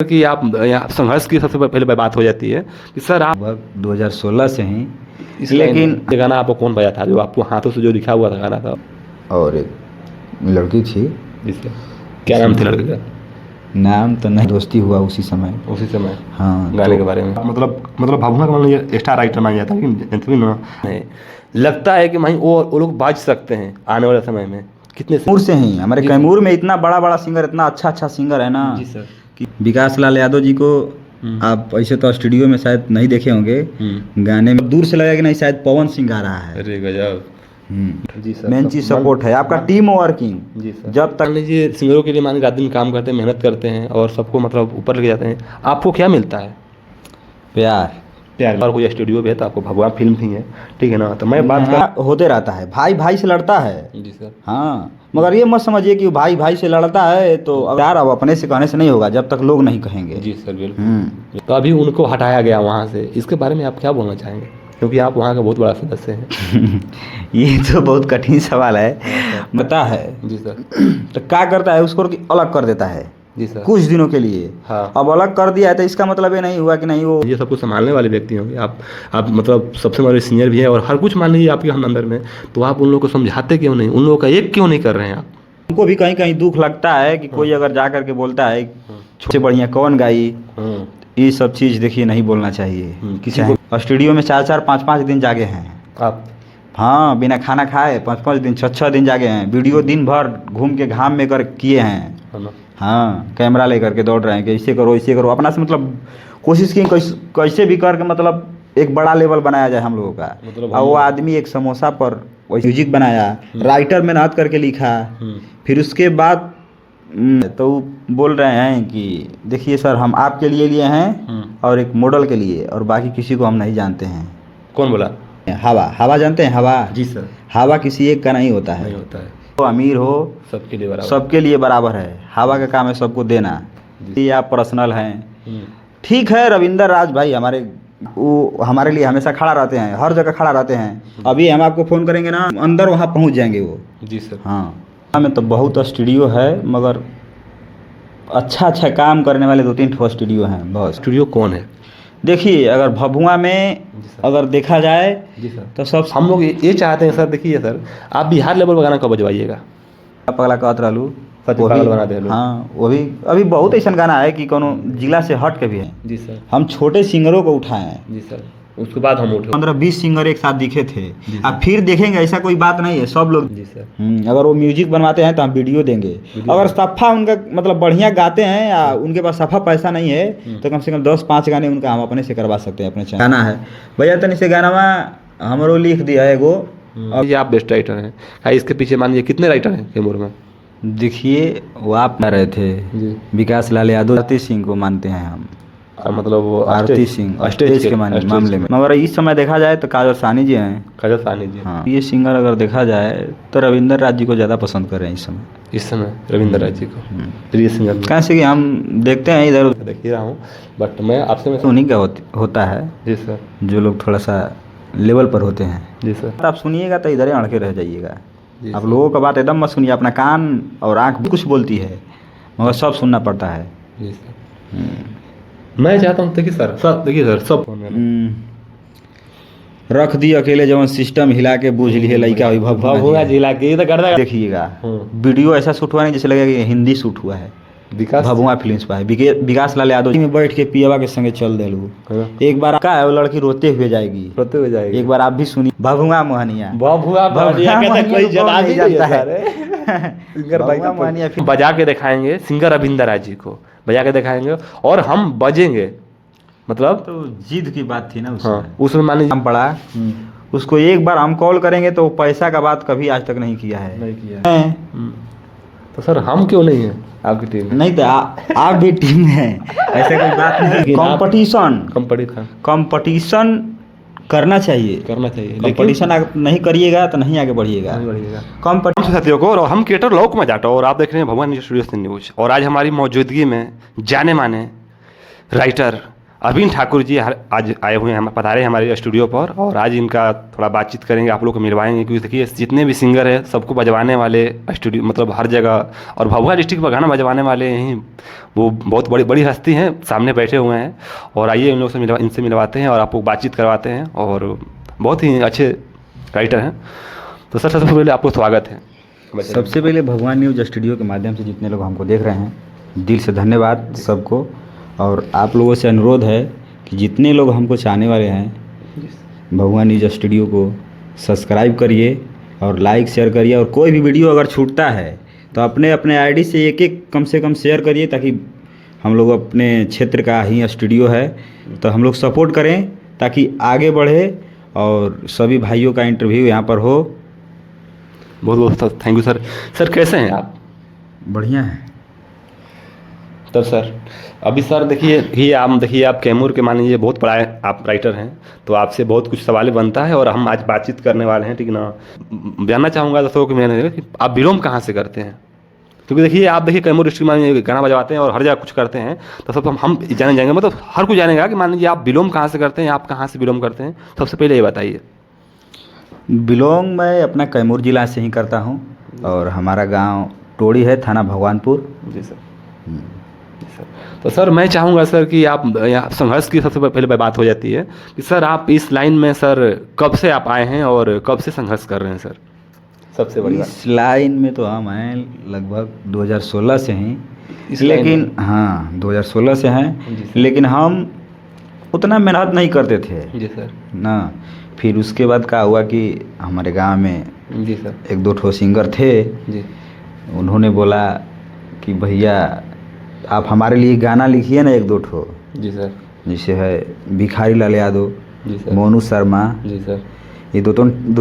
कि आप यहाँ संघर्ष की सबसे पहले बात हो जाती है कि सर आप लगभग 2016 से ही, लेकिन ये गाना आपको कौन बजा था, जो आपको हाथों से जो लिखा हुआ था गाना था? और एक लड़की थी, जिसका क्या नाम था लड़के का? नाम तो नहीं, दोस्ती हुआ उसी समय। उसी समय हाँ, गाने के बारे में मतलब भभुआ का मान लीजिए एक्स्ट्रा राइटर माना जाता है ना, लगता है कि भाई वो लोग बाज सकते हैं आने वाले समय में। कितने कैमूर से ही, हमारे कैमूर में इतना बड़ा बड़ा सिंगर, इतना अच्छा अच्छा सिंगर है ना। जी सर। कि विकास लाल यादव जी को आप ऐसे तो स्टूडियो में शायद नहीं देखे होंगे, गाने में दूर से लगेगा कि नहीं शायद पवन सिंह गा रहा है। अरे गजब। जी सर। मेन चीज सपोर्ट है आपका, टीम वर्किंग। जी सर। जब तक लीजिए सिंगरों के लिए मान रात दिन काम करते हैं, मेहनत करते हैं और सबको मतलब ऊपर लेके जाते हैं, आपको क्या मिलता है? प्यार और कोई स्टूडियो भी है तो आपको भगवान फिल्म भी है, ठीक है ना, तो मैं बात कर होते रहता है, भाई भाई से लड़ता है। जी सर। हाँ, मगर ये मत समझिए कि भाई भाई से लड़ता है तो प्यार अब अपने से कहने से नहीं होगा जब तक लोग नहीं कहेंगे। जी सर बिल्कुल। तो अभी उनको हटाया गया वहाँ से, इसके बारे में आप क्या बोलना चाहेंगे, क्योंकि आप वहाँ का बहुत बड़ा सदस्य हैं? ये तो बहुत कठिन सवाल है। बता है जी सर। तो क्या करता है, उसको अलग कर देता है जी सर। कुछ दिनों के लिए। हाँ। अब अलग कर दिया है तो इसका मतलब ये नहीं हुआ कि नहीं वो ये सब कुछ संभालने वाले व्यक्ति होंगे आप मतलब सबसे बड़े सीनियर भी हैं और हर कुछ मान लीजिए आपके हम अंदर में, तो आप उन लोगों को समझाते क्यों नहीं, उन लोगों का एक क्यों नहीं कर रहे हैं आप? उनको भी कहीं कहीं दुख लगता है कि कोई अगर जा करके बोलता है सबसे बढ़िया कौन गाई, ये सब चीज़ देखिए नहीं बोलना चाहिए। किसी को स्टूडियो में 4-4 5-5 दिन जागे हैं आप? हाँ, बिना खाना खाए 5-5 दिन 6-6 दिन जागे हैं, वीडियो दिन भर घूम के घाम में कर किए हैं। है ना? हाँ, कैमरा लेकर के दौड़ रहे हैं कि ऐसे करो ऐसे करो, अपना से मतलब कोशिश की कैसे भी करके मतलब एक बड़ा लेवल बनाया जाए हम लोगों का। मतलब और वो आदमी एक समोसा पर म्यूजिक बनाया, राइटर मेहनत करके लिखा, फिर उसके बाद तो बोल रहे हैं कि देखिए सर हम आपके लिए लिए हैं और एक मॉडल के लिए, और बाकी किसी को हम नहीं जानते हैं। कौन बोला? हवा जानते हैं? हवा जी सर। हवा किसी एक का नहीं होता है, नहीं होता है, तो अमीर हो सबके लिए बराबर। सबके लिए बराबर है। हवा का काम है सबको देना। ये आप पर्सनल हैं, ठीक है। रविंदर राज भाई हमारे, वो हमारे लिए हमेशा खड़ा रहते हैं, हर जगह खड़ा रहते हैं। अभी हम आपको फ़ोन करेंगे ना, अंदर वहाँ पहुँच जाएंगे वो। जी सर। हाँ, में तो बहुत स्टूडियो है, मगर अच्छा काम करने वाले 2-3 ठो स्टूडियो हैं बस। स्टूडियो कौन है? देखिए अगर भभुआ में अगर देखा जाए जी सर, तो सब हम लोग ये चाहते हैं सर, देखिए सर आप बिहार लेवल पर गाना कब बजवाइएगा? पगला कहत रहलू पागल बना दे। हाँ, वो भी अभी बहुत ऐसा गाना है कि कोनो जिला से हट के भी है। जी सर। हम छोटे सिंगरों को उठाए हैं। जी सर, उसके बाद हम उठे 15-20 सिंगर एक साथ दिखे थे। अब फिर देखेंगे, ऐसा कोई बात नहीं है, सब लोग। जी सर। अगर वो म्यूजिक बनवाते हैं तो हम वीडियो देंगे। अगर सफ़ा उनका मतलब बढ़िया गाते हैं या उनके पास सफ़ा पैसा नहीं है तो कम से कम 10-5 गाने उनका हम अपने से करवा सकते हैं। अपने चैनल गाना है भैया तनी से गाना में हमारो लिख दिया है एगो। अब ये आप बेस्ट राइटर हैं, इसके पीछे मान लीजिए कितने राइटर हैं कैमूर में? देखिए वो आप ना रहे थे जी। विकास लाल यादव, आरती सिंह को मानते हैं हम, मतलब वो आरती सिंह स्टेज के मामले में। मगर इस समय देखा जाए तो काजल सानी जी हैं। काजल सानी जी। हाँ, ये सिंगर अगर देखा जाए तो रविंदर राज जी को ज़्यादा पसंद कर रहे हैं इस समय रविंदर राज जी को प्रिय सिंगर। कैसे कि हम देखते हैं इधर देख ही रहा हूँ, बट मैं आपसे उन्हीं का होता है। जी सर। जो लोग थोड़ा सा लेवल पर होते हैं। जी सर। आप सुनिएगा तो इधर ही अड़के रह जाइएगा। आप लोगों का बात एकदम मत सुनिए, अपना कान और आँख कुछ बोलती है मगर सब सुनना पड़ता है। जी सर। मैं चाहता हूँ देखिए सर सब रख दी अकेले जवन सिस्टम हिला के बूझ लिए लड़का हुई भभुआ जिला के तो कर देखिएगा वीडियो ऐसा शूट हुआ नहीं जैसे लगेगा कि हिंदी शूट हुआ है। भभुआ फिल्म्स पर है, विकास लाल यादव में बैठ के पियावा के संगे चल देलू। एक बार का है वो लड़की रोते हुए जाएगी, एक बार आप भी सुनिए। भभुआ मोहनिया कोई जना नहीं जाता है। सिंगर मोहनिया फिर बजा के दिखाएंगे, सिंगर रविंदर राज जी को बजा के दिखाएंगे और हम बजेंगे। मतलब तो जिद की बात थी ना उसमें मान लीजिए पड़ा उसको एक बार हम कॉल करेंगे तो पैसा का बात कभी आज तक नहीं किया है। तो सर हम क्यों नहीं है आपकी टीम? नहीं तो आप भी टीम में है, ऐसा कोई बात नहीं। कंपटीशन करना चाहिए कंपटीशन नहीं करिएगा तो नहीं आगे बढ़िएगा। कंपटीशन साथियों को, और हम क्रिएटर लोक में जाटा और आप देख रहे हैं भगवान स्टूडियो न्यूज। और आज हमारी मौजूदगी में जाने माने राइटर अरविंद ठाकुर जी आज आए हुए हैं, हम पधारे हैं हमारे स्टूडियो पर, और आज इनका थोड़ा बातचीत करेंगे, आप लोग को मिलवाएंगे। क्योंकि देखिए जितने भी सिंगर हैं सबको बजवाने वाले स्टूडियो मतलब हर जगह, और भभुआ डिस्ट्रिक्ट पर गाना बजवाने वाले यहीं वो बहुत बड़ी बड़ी हस्ती हैं, सामने बैठे हुए हैं। और आइए इन लोग से इनसे मिलवाते हैं और आपको बातचीत करवाते हैं, और बहुत ही अच्छे राइटर हैं। तो सर सबसे पहले आपको स्वागत है। सबसे पहले भगवान न्यूज स्टूडियो के माध्यम से जितने लोग हमको देख रहे हैं, दिल से धन्यवाद सबको। और आप लोगों से अनुरोध है कि जितने लोग हमको चाहने वाले हैं, भगवान न्यूज स्टूडियो को सब्सक्राइब करिए और लाइक शेयर करिए। और कोई भी वीडियो अगर छूटता है तो अपने अपने आईडी से एक एक कम से कम शेयर करिए, ताकि हम लोग अपने क्षेत्र का ही स्टूडियो है तो हम लोग सपोर्ट करें ताकि आगे बढ़े और सभी भाइयों का इंटरव्यू यहाँ पर हो। बहुत बहुत थैंक यू सर। सर कैसे हैं आप? बढ़िया है। तब सर अभी सर देखिए आप कैमूर के मान लीजिए बहुत बड़ा आप राइटर हैं, तो आपसे बहुत कुछ सवाल बनता है और हम आज बातचीत करने वाले हैं, ठीक ना। जानना चाहूँगा दोस्तों कि मैंने कि आप बिलोंग कहाँ से करते हैं? क्योंकि देखिए आप कैमूर डिस्ट्रिक्ट में गाना बजवाते हैं और हर जगह कुछ करते हैं, तो सब हम जाने जाएंगे, मतलब हर कोई जानेगा कि मान लीजिए आप बिलोंग कहाँ से करते हैं, आप कहाँ से बिलोंग करते हैं। सबसे पहले ये बताइए। बिलोंग मैं अपना कैमूर ज़िला से ही करता हूँ और हमारा गांव टोड़ी है, थाना भगवानपुर। जी सर। तो सर मैं चाहूँगा सर कि आप यहाँ संघर्ष की सबसे पहले बात हो जाती है कि सर आप इस लाइन में सर कब से आप आए हैं और कब से संघर्ष कर रहे हैं सर? सबसे बड़ी इस लाइन में तो हम हैं लगभग 2016 से हैं, लेकिन हाँ 2016 से हैं, लेकिन हम उतना मेहनत नहीं करते थे। जी सर ना। फिर उसके बाद क्या हुआ कि हमारे गांव में जी सर एक दो ठो सिंगर थे जी, उन्होंने बोला कि भैया आप हमारे लिए गाना लिखिए ना एक दो ठो। जी सर। जैसे है भिखारी लाल यादव, जी सर। मोनू शर्मा, जी सर। ये दो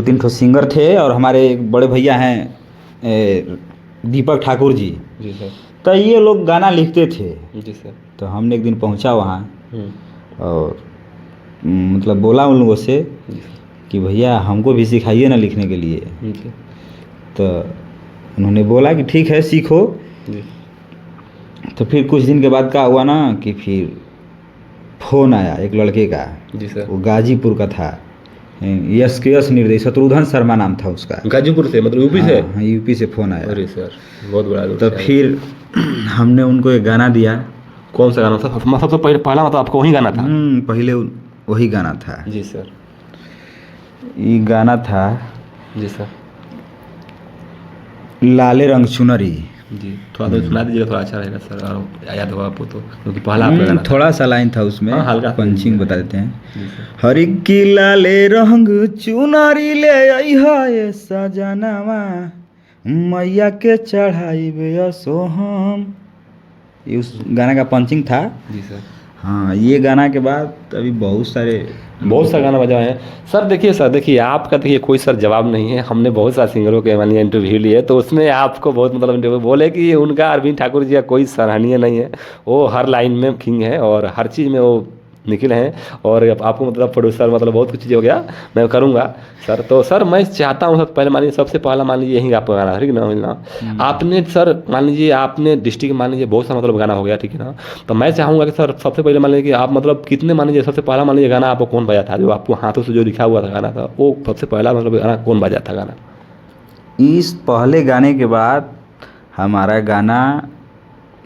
तीन ठो सिंगर थे। और हमारे एक बड़े भैया हैं दीपक ठाकुर जी। जी सर। तो ये लोग गाना लिखते थे। जी सर। तो हमने एक दिन पहुंचा वहाँ और मतलब बोला उन लोगों से कि भैया हमको भी सिखाइए ना लिखने के लिए। जी। तो उन्होंने बोला कि ठीक है सीखो। जी। तो फिर कुछ दिन के बाद क्या हुआ ना कि फिर फ़ोन आया एक लड़के का। जी सर। वो गाजीपुर का था, यस निर्देश, शत्रुघ्न शर्मा नाम था उसका। गाजीपुर से मतलब यूपी से? हाँ यूपी से फ़ोन आया। अरे सर बहुत बड़ा। तो फिर हमने उनको एक गाना दिया। कौन सा गाना था? सबसे पहला मतलब आपको वही गाना था? पहले वही गाना था। जी सर। ये गाना था जी सर। लाले रंग चुनरी। जी थोड़ा तो सुना दीजिएगा, थोड़ा अच्छा रहेगा सर, और याद होगा आपको तो, क्योंकि पहला आपका गाना था। थोड़ा सा लाइन था उसमें। हाँ, हल्का पंचिंग बता देते हैं। जी सर। हर की लाले रंग चुनरी ले अइहा ये सजनवा, मैया के चढ़ाई बे सोहम। ये उस गाना का पंचिंग था। जी सर। हाँ ये गाना के बाद अभी बहुत सा गाना बजा है सर। देखिए आपका देखिए कोई सर जवाब नहीं है। हमने बहुत सारे सिंगरों के मानिए इंटरव्यू लिए, तो उसमें आपको बहुत मतलब इंटरव्यू बोले कि उनका अरविंद ठाकुर जी का कोई सराहनीय नहीं है, वो हर लाइन में किंग है और हर चीज़ में वो निखिल हैं। और आपको मतलब प्रोड्यूसर मतलब बहुत कुछ चीज़ हो गया, मैं करूँगा सर। तो सर मैं चाहता हूँ पहले मान लीजिए सबसे पहला मान लीजिए यही आपका गाना, ठीक है ना। आपने सर मान लीजिए आपने डिस्ट्रिक्ट मान लीजिए बहुत सा मतलब गाना हो गया, ठीक है ना। तो मैं चाहूँगा कि सर सबसे पहले मान लीजिए कि आप मतलब कितने मान लीजिए सबसे पहला मान लीजिए गाना आपको कौन बजा था, जो आपको हाथों से जो लिखा हुआ था गाना था, वो सबसे पहला मतलब गाना कौन बजा था गाना? इस पहले गाने के बाद हमारा गाना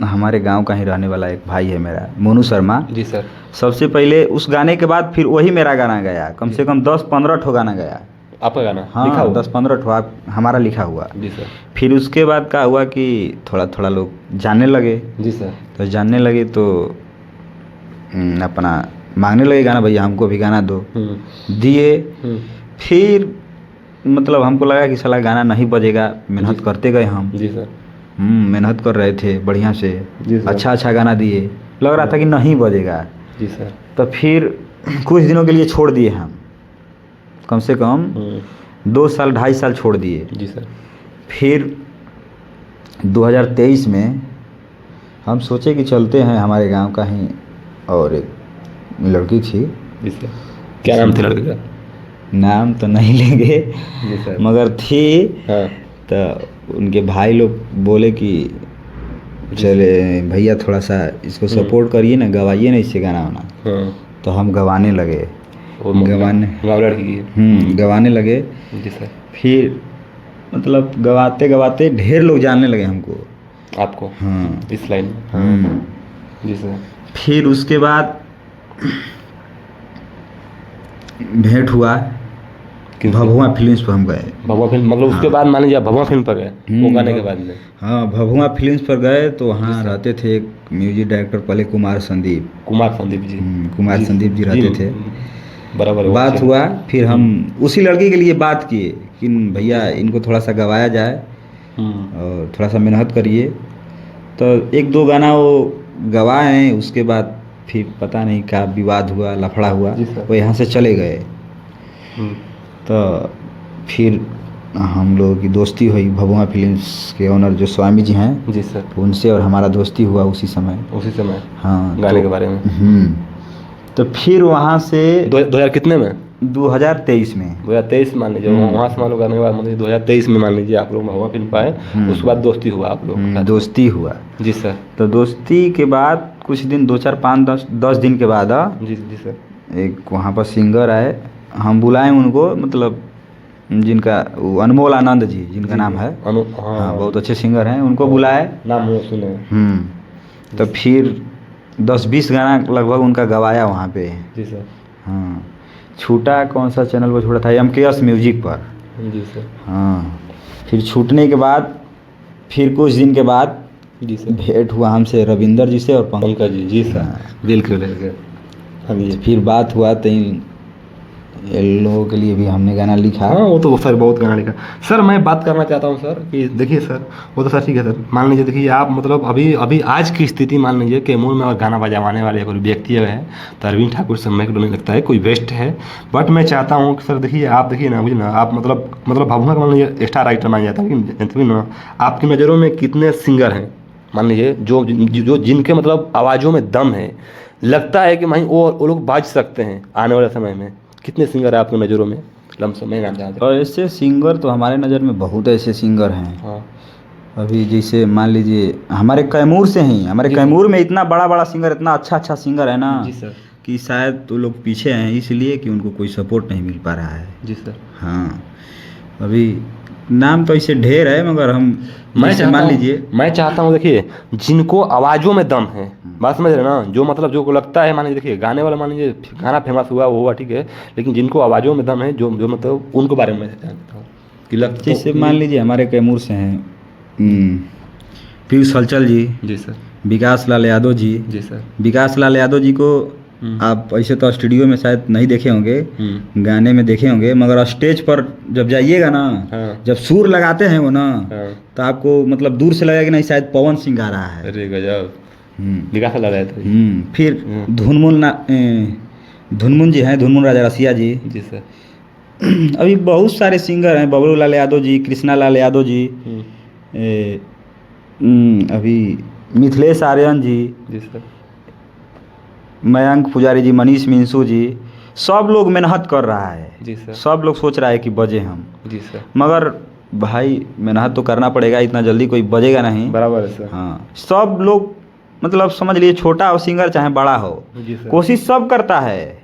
हमारे गांव का ही रहने वाला एक भाई है मेरा, मोनू शर्मा। जी सर। सबसे पहले उस गाने के बाद फिर वही मेरा गाना गया, कम से कम 10-15 ठो गाना गया। आपका गाना? हाँ लिखा हुआ? 10-15 ठो हमारा लिखा हुआ। जी सर। फिर उसके बाद क्या हुआ कि थोड़ा थोड़ा लोग जानने लगे। जी सर। तो जानने लगे तो अपना मांगने लगे गाना, भैया हमको भी गाना दो। दिए। फिर मतलब हमको लगा कि साला गाना नहीं बजेगा, मेहनत करते गए हम। जी सर। मेहनत कर रहे थे बढ़िया से, अच्छा गाना दिए, लग रहा था कि नहीं बजेगा। जी सर। तो फिर कुछ दिनों के लिए छोड़ दिए हम, कम से कम 2 साल 2.5 साल छोड़ दिए। जी सर। फिर 2023 में हम सोचे कि चलते हैं हमारे गांव का ही, और एक लड़की थी। जी सर। क्या नाम थी लड़की का? नाम तो नहीं लेंगे। जी सर। मगर थी। हाँ। तो उनके भाई लोग बोले कि चले भैया थोड़ा सा इसको सपोर्ट करिए ना, गवाइए ना इससे गाना वाना। हाँ। तो हम गवाने लगे, वो गवाने लगे। जी सर। फिर मतलब गवाते गवाते ढेर लोग जानने लगे हमको। आपको? हाँ। इस लाइन में? जी सर। फिर उसके बाद भेंट हुआ, भभुआ फिल्म्स पर हम गए। भभुआ फिल्म मतलब उसके बाद मान लीजिए आप भभुआ फिल्म पर गए वो गाने के बाद में? हाँ, भभुआ फिल्म्स पर गए तो वहाँ रहते थे एक म्यूजिक डायरेक्टर पहले कुमार संदीप जी। कुमार संदीप जी रहते थे। बराबर बात हुआ, फिर हम उसी लड़की के लिए बात किए कि भैया इनको थोड़ा सा गवाया जाए और थोड़ा सा मेहनत करिए। तो एक दो गाना वो गवाए हैं, उसके बाद फिर पता नहीं क्या विवाद हुआ, लफड़ा हुआ, वो यहाँ से चले गए। तो फिर हम लोगों की दोस्ती हुई, भभुआ फिल्म्स के ओनर जो स्वामी जी हैं जी सर, उनसे, और हमारा दोस्ती हुआ उसी समय। हाँ, गाने के बारे में। तो फिर वहाँ से 2000 कितने में? 2023 में। 2023 मान लीजिए वहाँ से मान लो गाने के बाद मान लीजिए 2023 में मान लीजिए आप लोग भभुआ फिल्म पाए, उसके बाद दोस्ती हुआ आप लोग? दोस्ती हुआ जी सर। तो दोस्ती के बाद कुछ दिन 2 4 5 10 दिन के बाद जी सर, एक वहाँ पर सिंगर आए, हम बुलाए उनको, मतलब जिनका वो अनमोल आनंद जी जिनका नाम है, हाँ बहुत अच्छे सिंगर हैं, उनको बुलाए, नाम सुने। तो फिर 10-20 गाना लगभग उनका गवाया वहाँ पे। जी सर। हाँ, छूटा कौन सा चैनल पर छूटा था, MKS म्यूजिक पर। जी सर। हाँ, फिर छूटने के बाद फिर कुछ दिन के बाद जी सर भेंट हुआ हमसे रविंदर जी से और पंकज जी। जी सर, बिल्कुल। हाँ जी। फिर बात हुआ तो इन लोगों के लिए भी हमने गाना लिखा। हाँ, वो तो सर बहुत गाना लिखा। सर मैं बात करना चाहता हूँ सर कि देखिए सर, वो तो सर ठीक है सर, मान लीजिए देखिए आप मतलब अभी आज की स्थिति मान लीजिए कैमूर में और गाना बजाने वाले कोई व्यक्ति है तो अरविंद ठाकुर से मेरे को नहीं लगता है कोई बेस्ट है। बट मैं चाहता हूँ कि सर देखिए आप देखिए ना, मुझे ना आप मतलब भभुआ का मान लीजिए स्टार राइटर मान जाता है ना, आपकी नज़रों में कितने सिंगर हैं मान लीजिए जो जिनके मतलब आवाज़ों में दम है, लगता है कि भाई वो लोग बाज सकते हैं आने वाले समय में? कितने सिंगर है आपकी नज़रों में लमसम में नाम जानते? और ऐसे सिंगर तो हमारे नज़र में बहुत ऐसे सिंगर हैं। हाँ। अभी जैसे मान लीजिए हमारे कैमूर से ही, हमारे कैमूर में इतना बड़ा बड़ा सिंगर, इतना अच्छा सिंगर है ना। जी सर। कि शायद तो लोग पीछे हैं इसलिए कि उनको कोई सपोर्ट नहीं मिल पा रहा है। जी सर। हाँ, अभी नाम तो ऐसे ढेर है, मगर हम मान लीजिए मैं चाहता हूँ देखिए जिनको आवाज़ों में दम है, बात समझ रहे ना, जो मतलब जो को लगता है मान लीजिए देखिए गाने वाला मान लीजिए गाना फेमस हुआ वो हुआ ठीक है, लेकिन जिनको आवाज़ों में दम है जो मतलब उनको बारे में मैं जानता हूँ कि जैसे मान लीजिए हमारे कैमूर से हैं पीयूष हलचल जी। जी सर। विकास लाल यादव जी। जी सर। विकास लाल यादव जी को आप ऐसे तो स्टूडियो में शायद नहीं देखे होंगे, गाने में देखे होंगे, मगर स्टेज पर जब जाइएगा ना, जब सुर लगाते हैं वो ना, तो आपको मतलब दूर से लगेगा कि नहीं शायद पवन सिंह गा रहा है। अरे गजब, विकास लाल यादव। फिर धुनमुन जी हैं, धुनमुन राजा रसिया जी। जी सर। अभी बहुत सारे सिंगर हैं, बबलू लाल यादव जी, कृष्णा लाल यादव जी, अभी मिथिलेश आर्यन जी। जी सर। मयंक पुजारी जी, मनीष मिंसू जी, सब लोग मेहनत कर रहा है। जी सर। सब लोग सोच रहा है कि बजे हम। जी सर। मगर भाई मेहनत तो करना पड़ेगा, इतना जल्दी कोई बजेगा नहीं। बराबर है सर। हाँ, सब लोग मतलब समझ लिए, छोटा हो सिंगर चाहे बड़ा हो, कोशिश सब करता है।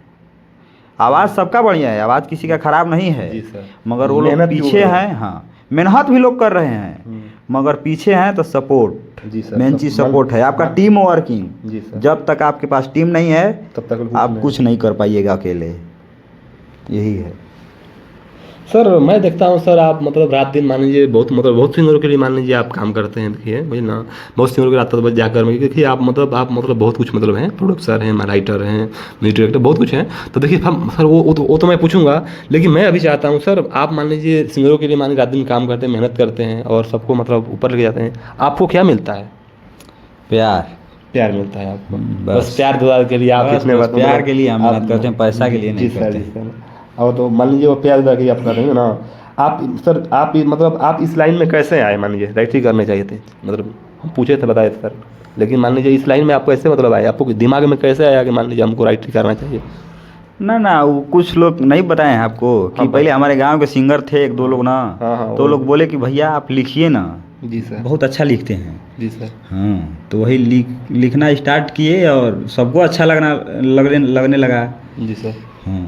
आवाज़ सबका बढ़िया है, आवाज़ किसी का खराब नहीं है। जी सर। मगर वो लोग पीछे हैं। हाँ, मेहनत भी लोग कर रहे हैं, मगर पीछे हैं तो सपोर्ट। जी सर। मेन चीज़ सपोर्ट है, आपका टीम वर्किंग। जी सर। जब तक आपके पास टीम नहीं है तब तक आप कुछ नहीं कर पाइएगा अकेले, यही है सर। मैं देखता हूँ सर आप मतलब रात दिन मान लीजिए बहुत सिंगरों के लिए मान लीजिए आप काम करते हैं, देखिए मुझे ना बहुत सिंगरों के रात तक जाकर देखिए आप मतलब बहुत कुछ मतलब हैं, प्रोड्यूसर हैं, राइटर हैं, म्यूजिक डायरेक्टर, बहुत कुछ हैं। तो देखिए सर वो तो मैं पूछूंगा, लेकिन मैं अभी चाहता हूँ सर आप मान लीजिए सिंगरों के लिए मान लीजिए रात दिन काम करते हैं, मेहनत करते हैं और सबको मतलब ऊपर लेके जाते हैं, आपको क्या मिलता है? प्यार मिलता है आपको, बस प्यार दुआ के लिए आप इतने प्यार के लिए हम मेहनत करते हैं, पैसा के लिए नहीं करते। और तो मान लीजिए वो प्यार दुआ के आप कर रहे हैं ना। आप सर आप मतलब आप इस लाइन में कैसे आए? मान लीजिए राइटरी करने चाहिए थे, मतलब हम पूछे थे बताए सर, लेकिन मान लीजिए इस लाइन में आपको कैसे मतलब आया, आपको दिमाग में कैसे आया कि मान लीजिए हमको राइटरी करना चाहिए? ना वो कुछ लोग नहीं बताए हैं आपको कि पहले हमारे गांव के सिंगर थे एक दो लोग ना, तो लोग बोले कि भैया आप लिखिए ना, जी सर। बहुत अच्छा लिखते हैं। जी सर। हाँ, तो वही लिखना स्टार्ट किए और सबको अच्छा लगने लगा। जी सर। हाँ।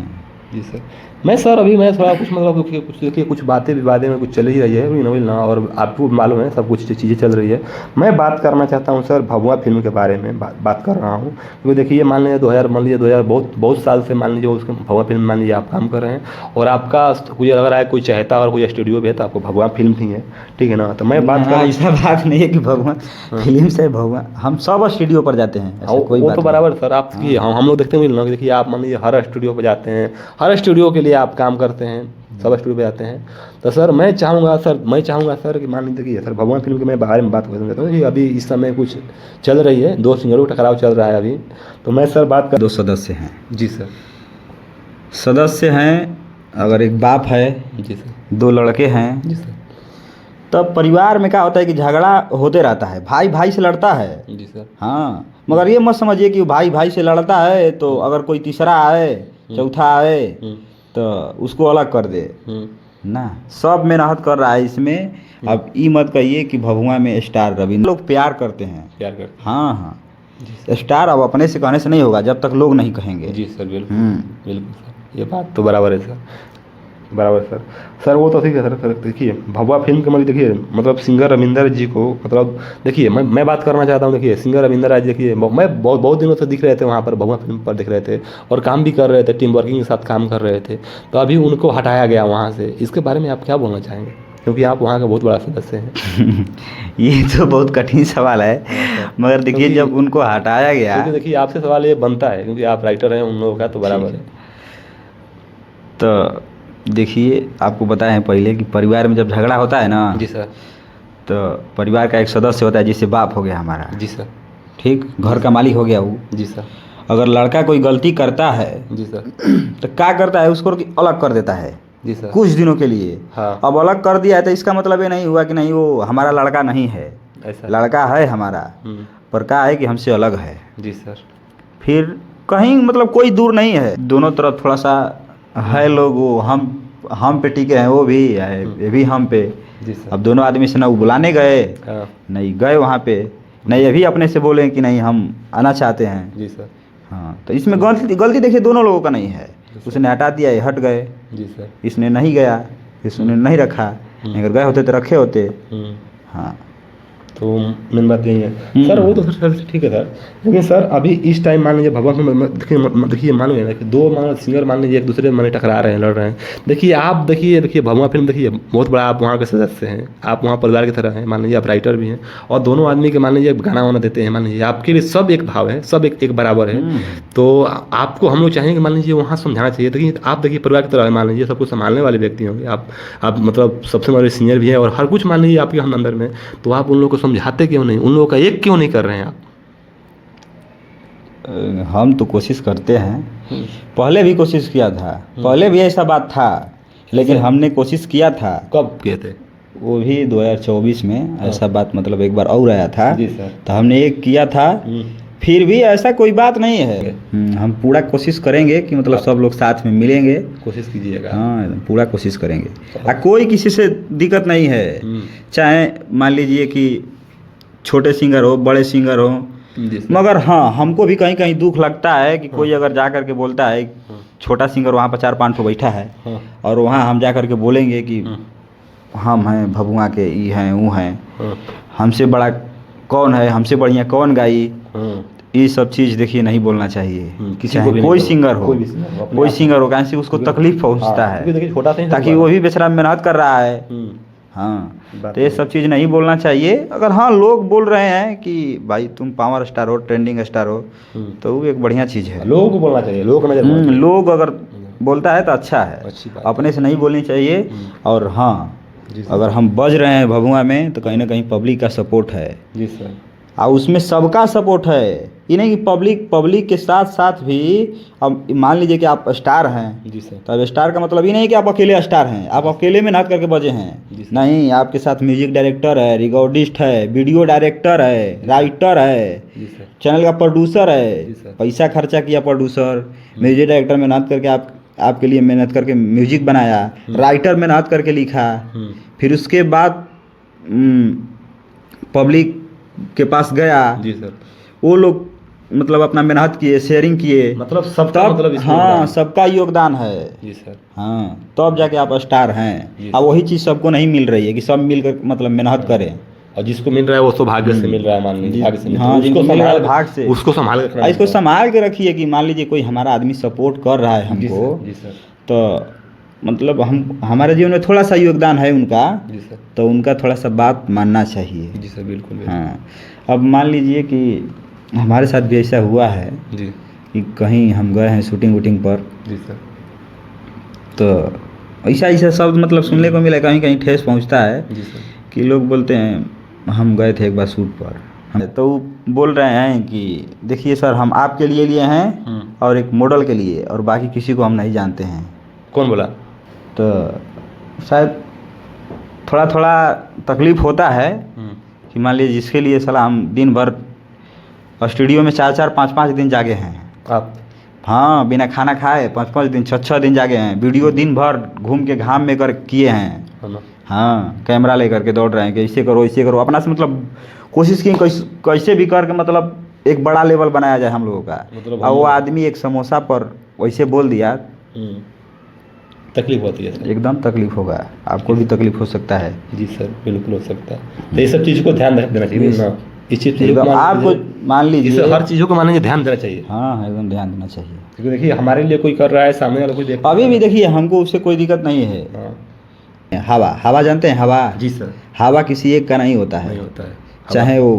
जी सर। मैं सर अभी मैं थोड़ा कुछ मतलब कुछ देखिए कुछ बातें विवादें में कुछ चल ही रही है नवीन ना, और आपको मालूम है सब कुछ चीज़ें चल रही है। मैं बात करना चाहता हूँ सर भभुआ फिल्म के बारे में बात कर रहा हूँ, क्योंकि देखिए मान लीजिए 2000 मान लीजिए 2000 बहुत बहुत साल से मान लीजिए उसके भभुआ फिल्म मान लीजिए आप काम कर रहे हैं, और आपका मुझे लग रहा है कोई चाहता और कोई स्टूडियो भी है तो आपको भभुआ फिल्म ही है, ठीक है ना। तो मैं बात ना, कर ऐसा बात नहीं है कि भगवान फिल्म से भगवान, हम सब स्टूडियो पर जाते हैं, ऐसा कोई वो बात तो नहीं। बराबर सर आपकी हम लोग देखते हैं ना, देखिए आप मान लीजिए हर स्टूडियो पे जाते हैं, हर स्टूडियो के लिए आप काम करते हैं, सब स्टूडियो पे जाते हैं। तो सर मैं चाहूँगा सर कि मान लीजिए देखिए सर भगवान फिल्म के मैं बारे में बात करना चाहता हूँ कि अभी इस समय कुछ चल रही है, दो सिंगरों का टकराव चल रहा है अभी। तो मैं सर बात कर। 2 सदस्य हैं। जी सर। सदस्य हैं, अगर एक बाप है, जी सर। 2 लड़के हैं, जी सर। तब परिवार में क्या होता है कि झगड़ा होते रहता है, भाई भाई से लड़ता है। जी सर। हाँ, मगर ये मत समझिए कि भाई भाई से लड़ता है तो अगर कोई तीसरा आए, चौथा आए तो उसको अलग कर दे ना। सब मेहनत कर रहा है इसमें। अब ये मत कहिए कि भभुआ में स्टार रविंद्र लोग प्यार करते हैं। प्यार करते हैं। हाँ हाँ, स्टार अब अपने से कहने से नहीं होगा जब तक लोग नहीं कहेंगे। जी सर बिल्कुल बिल्कुल सर, ये बात तो बराबर है सर, बराबर सर। सर वो तो ठीक है सर देखिए भभुआ फिल्म के मतलब देखिए मतलब सिंगर रविंदर जी को मतलब देखिए मैं बात करना चाहता हूँ। देखिए सिंगर रविंदर राज देखिए मैं बहुत दिनों से दिख रहे थे वहाँ पर भभुआ फिल्म पर दिख रहे थे, और काम भी कर रहे थे, टीम वर्किंग के साथ काम कर रहे थे। तो अभी उनको हटाया गया वहाँ से, इसके बारे में आप क्या बोलना चाहेंगे, क्योंकि आप वहाँ का बहुत बड़ा सदस्य हैं। ये तो बहुत कठिन सवाल है, मगर देखिए जब उनको हटाया गया, क्योंकि देखिए आपसे सवाल ये बनता है क्योंकि आप राइटर हैं उन लोगों का, तो बराबर है। तो देखिए आपको बताएं हैं पहले कि परिवार में जब झगड़ा होता है ना, जी सर। तो परिवार का एक सदस्य होता है जिससे बाप हो गया हमारा, जी सर। ठीक, घर का मालिक हो गया वो। जी सर। अगर लड़का कोई गलती करता है जी सर। तो क्या करता है, उसको अलग कर देता है जी सर। कुछ दिनों के लिए। हाँ। अब अलग कर दिया है तो इसका मतलब ये नहीं हुआ कि नहीं वो हमारा लड़का नहीं है, ऐसा लड़का है हमारा, पर क्या है कि हमसे अलग है। जी सर। फिर कहीं मतलब कोई दूर नहीं है, दोनों तरफ थोड़ा सा है लोग, वो हम पे टिके हैं, वो भी है, ये भी हम पे। जी सर। अब दोनों आदमी से ना वो बुलाने गए, हाँ। नहीं गए वहाँ पे, नहीं ये भी अपने से बोले कि नहीं हम आना चाहते हैं। जी सर। हाँ, तो इसमें गलती देखिए दोनों लोगों का नहीं है। उसने हटा दिया, ये हट गए। जी सर। इसने नहीं गया, इसने नहीं रखा, अगर गए होते तो रखे होते। हाँ, तो मेन बात यही है सर। वो तो सर ठीक है सर, लेकिन सर अभी इस टाइम मान लीजिए भगवान में देखिए मान लीजिए ना कि दो मान सिंगर मान लीजिए एक दूसरे में टकरा रहे हैं, लड़ रहे हैं। देखिए आप देखिए भगवान फिल्म देखिए बहुत बड़ा आप वहाँ के सदस्य हैं, आप वहाँ परिवार की तरह हैं, मान लीजिए आप राइटर भी हैं, और दोनों आदमी के मान लीजिए गाना वाना देते हैं, मान लीजिए आपके लिए सब एक भाव है, सब एक बराबर है। तो आपको हम लोग चाहेंगे मान लीजिए वहाँ समझाना चाहिए। देखिए आप देखिए परिवार की तरह है, मान लीजिए सब कुछ संभालने वाले व्यक्ति होंगे आप मतलब सबसे बड़े सीनियर भी हैं, और हर कुछ मान लीजिए आपके हम अंदर में, तो आप उन लोगों को समझाते क्यों नहीं, उन लोगों का एक क्यों नहीं कर रहे हैं आप? हम तो कोशिश करते हैं, पहले भी कोशिश किया था, पहले भी ऐसा बात था, लेकिन हमने कोशिश किया था। कब किए थे? वो भी 2024 में ऐसा बात मतलब एक बार और आया था। जी सर। तो हमने एक किया था, फिर भी ऐसा कोई बात नहीं है। हम पूरा कोशिश करेंगे कि मतलब सब लोग साथ में मिलेंगे, कोशिश कीजिएगा। हाँ, पूरा कोशिश करेंगे। कोई किसी से दिक्कत नहीं है, चाहे मान लीजिए कि छोटे सिंगर हो, बड़े सिंगर हो, मगर हाँ हमको भी कहीं कहीं दुख लगता है कि कोई अगर जा कर के बोलता है, छोटा सिंगर वहाँ पर 4-5 ठो बैठा है, और वहाँ हम जा कर के बोलेंगे कि हम हैं भभुआ के, ये हैं वो हैं, हमसे बड़ा कौन है, हमसे बढ़िया कौन गाई, ये सब चीज़ देखिए नहीं बोलना चाहिए। चाहे कोई सिंगर हो, कोई सिंगर हो, कैसे उसको तकलीफ पहुँचता है, ताकि वो भी बेचारा मेहनत कर रहा है। हाँ, तो ये सब चीज़ नहीं बोलना चाहिए। अगर हाँ लोग बोल रहे हैं कि भाई तुम पावर स्टार हो, ट्रेंडिंग स्टार हो, तो वो एक बढ़िया चीज़ है, लोगों को बोलना चाहिए, लोगों को नजर लोग अगर बोलता है तो अच्छा है, अपने से नहीं बोलनी चाहिए। और हाँ, अगर हम बज रहे हैं भभुआ में तो कहीं ना कहीं पब्लिक का सपोर्ट है। जी सर। और उसमें सबका सपोर्ट है, ये नहीं कि पब्लिक के साथ साथ भी। अब मान लीजिए कि आप स्टार हैं, जी सर, तो अब स्टार का मतलब ये नहीं कि आप अकेले स्टार हैं, आप अकेले में नाच करके बजे हैं, नहीं, आपके साथ म्यूजिक डायरेक्टर है, रिकॉर्डिस्ट है, वीडियो डायरेक्टर है, राइटर है, चैनल का प्रोड्यूसर है, पैसा खर्चा किया प्रोड्यूसर, म्यूजिक डायरेक्टर मेहनत करके आपके लिए मेहनत करके म्यूजिक बनाया, राइटर मेहनत करके लिखा, फिर उसके बाद पब्लिक के पास गया, जी सर, वो लोग मतलब अपना मेहनत किए, शेयरिंग किए, मतलब सबका तब मतलब इसमें हाँ योगदान है। सबका योगदान है। जी सर, हाँ तब जाके आप स्टार हैं। जी अब वही चीज़ सबको नहीं मिल रही है कि सब मिलकर मतलब मेहनत करें। और जिसको मिल रहा है वो सौभाग्य से मिल रहा है, मान लीजिए भाग्य से मिल रहा है, हाँ तो जिनको उसको मिल रहा है संभाल भाग से, उसको संभाल के रखना इसको पड़ता है। संभाल के रखिए कि मान लीजिए कोई हमारा आदमी सपोर्ट कर रहा है जी हमको, सर, जी सर, तो मतलब हम हमारे जीवन में थोड़ा सा योगदान है उनका, जी सर, तो उनका थोड़ा सा बात मानना चाहिए। जी सर, बिल्कुल बिल्कुल। हाँ अब मान लीजिए कि हमारे साथ भी ऐसा हुआ है जी, कि कहीं हम गए हैं शूटिंग वूटिंग पर, जी सर, तो ऐसा ऐसा शब्द मतलब सुनने को मिला, कहीं कहीं ठेस पहुंचता है जी सर, कि लोग बोलते हैं हम गए थे एक बार शूट पर, तो वो बोल रहे हैं कि देखिए सर हम आपके लिए हैं और एक मॉडल के लिए, और बाकी किसी को हम नहीं जानते हैं। कौन बोला? तो शायद थोड़ा थोड़ा तकलीफ़ होता है कि मान लीजिए जिसके लिए साला हम दिन भर स्टूडियो में 4-4 5-5 दिन जागे हैं। आप? हाँ बिना खाना खाए 5-5 दिन 6-6 दिन जागे हैं, वीडियो दिन भर घूम के घाम में कर किए हैं। है ना? हाँ कैमरा लेकर के दौड़ रहे हैं कि ऐसे करो ऐसे करो, अपना से मतलब कोशिश की कैसे भी करके मतलब एक बड़ा लेवल बनाया जाए हम लोगों का। मतलब और वो आदमी एक समोसा पर वैसे बोल दिया, तकलीफ होती है सर। एकदम तकलीफ होगा, आपको भी तकलीफ हो सकता है। जी सर, बिल्कुल हो सकता है। तो ये सब चीज़ को ध्यान रख देना चाहिए ना, इस चीज़ को एकदम आपको मान लीजिए हर चीज़ों को मान लीजिए ध्यान देना चाहिए, हाँ एकदम ध्यान देना चाहिए। क्योंकि देखिए हमारे लिए कोई कर रहा है, सामने वाला कोई देख अभी भी देखिए हमको उससे कोई दिक्कत नहीं है। हाँ, हवा हवा जानते हैं हवा? जी सर, हवा किसी एक का नहीं होता नहीं है, होता है। चाहे वो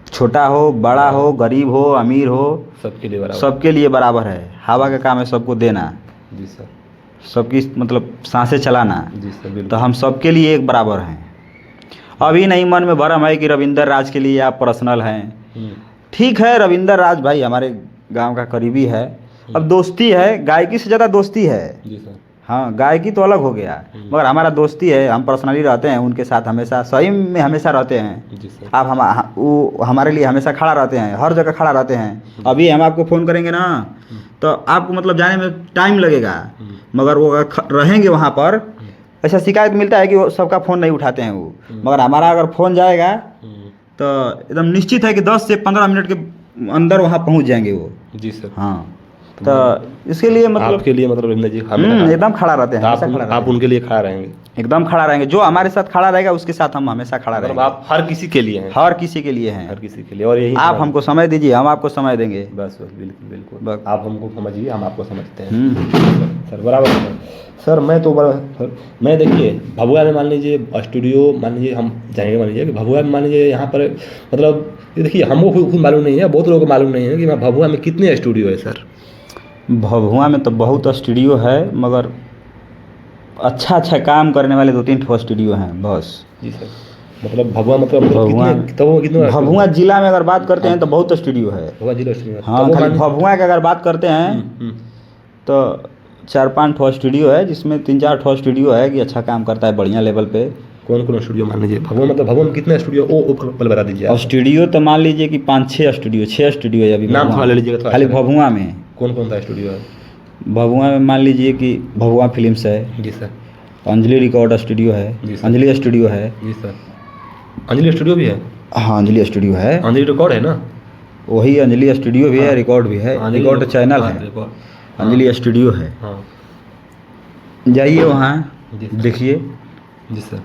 छोटा हो बड़ा हो गरीब हो अमीर हो, सबके लिए बराबर। सबके लिए बराबर है। हवा का काम है सबको देना, जी सर, सबकी मतलब सांसें चलाना, जी सर, बिल्कुल। तो हम सबके लिए एक बराबर हैं। अभी नहीं मन में भरम है कि रविंदर राज के लिए आप पर्सनल हैं। ठीक है रविंदर राज भाई हमारे गांव का करीबी है, अब दोस्ती है, गायकी से ज़्यादा दोस्ती है। जी सर, हाँ गायकी तो अलग हो गया, मगर हमारा दोस्ती है, हम पर्सनली रहते हैं उनके साथ, हमेशा सही में हमेशा रहते हैं। जी सर, आप वो हमारे लिए हमेशा खड़ा रहते हैं, हर जगह खड़ा रहते हैं। अभी हम आपको फ़ोन करेंगे ना तो आपको मतलब जाने में टाइम लगेगा, मगर वो अगर रहेंगे वहाँ पर, ऐसा शिकायत मिलता है कि वो सबका फ़ोन नहीं उठाते हैं वो, मगर हमारा अगर फ़ोन जाएगा तो एकदम निश्चित है कि 10 से 15 मिनट के अंदर वहाँ पहुँच जाएंगे वो। जी सर। हाँ तो इसके लिए मतलब आपके लिए मतलब रविंद्र जी हमेशा एकदम खड़ा रहते हैं, आप हमेशा खड़ा रहते आप हैं। उनके लिए खड़ा रहेंगे, एकदम खड़ा रहेंगे, जो हमारे साथ खड़ा रहेगा उसके साथ हम हमेशा खड़ा मतलब रहेंगे। आप हर किसी के लिए हैं, हर किसी के लिए हैं, हर किसी के लिए। और यही आप हमको समय दीजिए हम आपको समय देंगे। बस बस बिल्कुल बिल्कुल, बस। आप हमको समझिए, हम आपको समझते हैं। सर बराबर है सर। मैं तो सर मैं देखिए भभुआ में मान लीजिए स्टूडियो, मान लीजिए हम जाएंगे, मान लीजिए कि भभुआ में मान लीजिए यहाँ पर मतलब ये देखिए हमको खुद मालूम नहीं है, बहुत लोगों को मालूम नहीं है कि मैं भभुआ में कितने स्टूडियो है सर। भभुआ में तो बहुत स्टूडियो है, मगर अच्छा काम करने वाले 2-3 ठो स्टूडियो हैं बस। जी सर, मतलब भभुआ मतलब भभुआ कितने भभुआ जिला में अगर बात करते हैं तो बहुत स्टूडियो है। भभुआ जिला स्टूडियो, हाँ खाली भभुआ की अगर बात करते हैं तो 4-5 ठो स्टूडियो है, जिसमें 3-4 ठो स्टूडियो है कि अच्छा काम करता है बढ़िया लेवल पे। कौन स्टूडियो मान लीजिए भभुआ, मतलब भभुआ में कितने स्टूडियो वो पहले बता दीजिए और स्टूडियो तो मान लीजिए कि 5-6 स्टूडियो 6 स्टूडियो है अभी नाम भभुआ थोड़ा ले में। लीजिएगा थोड़ा खाली अच्छा भभुआ में कौन सा स्टूडियो है? भभुआ में मान लीजिए कि भभुआ फिल्म्स है, जी सर, अंजलि रिकॉर्ड स्टूडियो जी है, सर। अंजलि स्टूडियो है। जी सर, अंजलि स्टूडियो भी है? हाँ अंजलि स्टूडियो है, अंजलि रिकॉर्ड है ना? वही अंजलि स्टूडियो भी है, हाँ। रिकॉर्ड भी है, अंजलि रिकॉर्ड चैनल हाँ, है, रिकॉर्ड। अंजलि स्टूडियो है। हाँ जाइए वहाँ जी सर। देखिए, जी सर,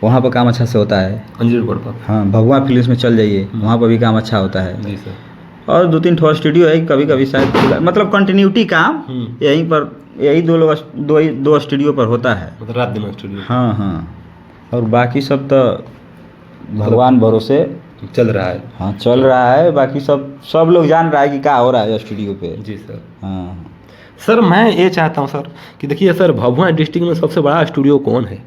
वहाँ पर काम अच्छा से होता है। अंजलि रिकॉर्ड पर? हाँ भभुआ फिल्म्स में चल जाइए, वहाँ पर भी काम अच्छा होता है। जी सर। और 2-3 ठो स्टूडियो है, कभी कभी शायद मतलब कंटिन्यूटी काम यहीं पर यही दो स्टूडियो पर होता है, मतलब रात दिन स्टूडियो। हाँ हाँ, और बाकी सब तो भगवान भरोसे चल रहा है। हाँ चल रहा है, बाकी सब लोग जान रहा है कि क्या हो रहा है स्टूडियो पे। जी सर। हाँ सर मैं ये चाहता हूँ सर कि देखिए सर भभुआ डिस्ट्रिक्ट में सबसे बड़ा स्टूडियो कौन है?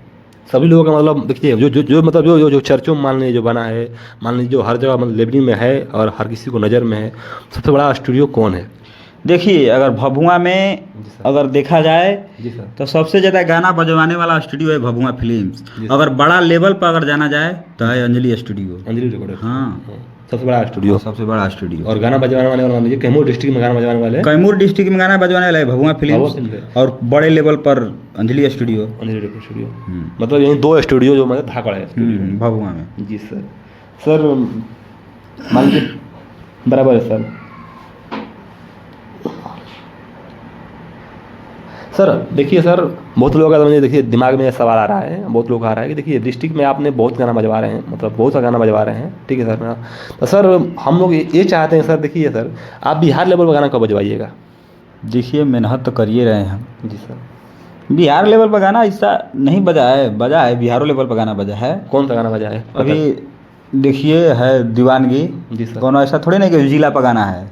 सभी लोगों का मतलब देखिए जो मतलब जो चर्चों में मान लीजिए जो बना है, मान लीजिए जो हर जगह मतलब लेबलिंग में है और हर किसी को नज़र में है, सबसे बड़ा स्टूडियो कौन है? देखिए अगर भभुआ में जी सर। अगर देखा जाए जी सर। तो सबसे ज़्यादा गाना बजवाने वाला स्टूडियो है भभुआ फिल्म्स। जी। अगर बड़ा लेवल पर अगर जाना जाए तो है अंजलि स्टूडियो। अंजलि रिकॉर्ड। हाँ सबसे बड़ा स्टूडियो। सबसे बड़ा स्टूडियो। और गाना बजवाने वाले मान लीजिए कैमूर डिस्ट्रिक्ट में गाना बजवाने वाले कैमूर डिस्ट्रिक्ट में गाना बजवाने वाला है भभुआ फिल्म्स, और बड़े लेवल पर अंजलि स्टूडियो। स्टूडियो मतलब यही 2 स्टूडियो जो मतलब धाकड़ है भभुआ में। जी सर। सर मान लीजिए बराबर है सर। सर देखिए सर, बहुत लोगों का मुझे देखिए दिमाग में सवाल आ रहा है, बहुत लोग आ रहा है कि देखिए डिस्ट्रिक्ट में आपने बहुत गाना बजवा रहे हैं, मतलब बहुत सा गाना बजवा रहे हैं, ठीक है सर मेरा। तो सर हम लोग ये चाहते हैं सर, देखिए सर आप बिहार लेवल पर गाना कब बजवाइएगा? देखिए मेहनत तो कर ही रहे हैं हम। जी सर। बिहार लेवल पर गाना ऐसा नहीं बजा है बिहारो लेवल पर गाना बजा है। कौन सा गाना बजा है अभी देखिए है दीवानगी। जी सर। कोनो ऐसा थोड़ी नहीं कि जिला पर गाना है।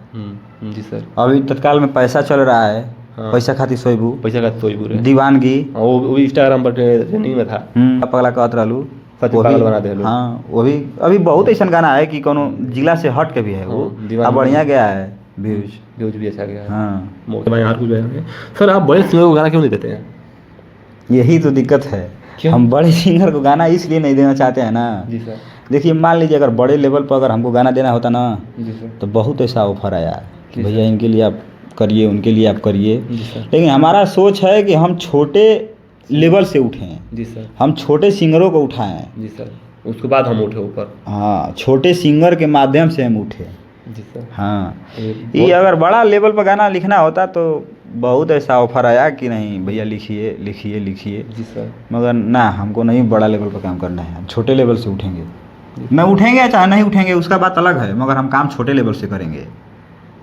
जी सर। अभी तत्काल में पैसा चल रहा है। हाँ। पैसा खातिर सोइबू, पैसा का तो ही दीवानगी वो इंस्टाग्राम पर ट्रेंडिंग में था। पगला कहत रहलू, सच पागल बना दे। हाँ वो भी अभी बहुत ऐसा गाना है कि कोनो जिला से हट के भी है वो, अब बढ़िया गया है, व्यूज भी अच्छा गया है। हाँ हर कुछ बजाएंगे। सर आप बड़े सिंगर को गाना क्यों नहीं देते हैं? यही तो दिक्कत है। हम बड़े सिंगर को गाना इसलिए नहीं देना चाहते हैं ना। जी सर। देखिए मान लीजिए अगर बड़े लेवल पर अगर हमको गाना देना होता ना, जी सर, तो बहुत ऐसा ऑफर आया कि भैया इनके लिए आप करिए, उनके लिए आप करिए। जी सर। लेकिन हमारा सोच है कि हम छोटे लेवल से उठें। जी सर। हम छोटे सिंगरों को उठाएं। जी सर, उसके बाद हम उठे ऊपर। हाँ, छोटे सिंगर के माध्यम से हम उठे। जी सर। हाँ, ये अगर बड़ा लेवल पर गाना लिखना होता तो बहुत ऐसा ऑफर आया कि नहीं भैया लिखिए लिखिए लिखिए। जी सर। मगर ना, हमको नहीं बड़ा लेवल पर काम करना है, हम छोटे लेवल से उठेंगे। मैं उठेंगे चाहे नहीं उठेंगे उसका बात अलग है, मगर हम काम छोटे लेवल से करेंगे,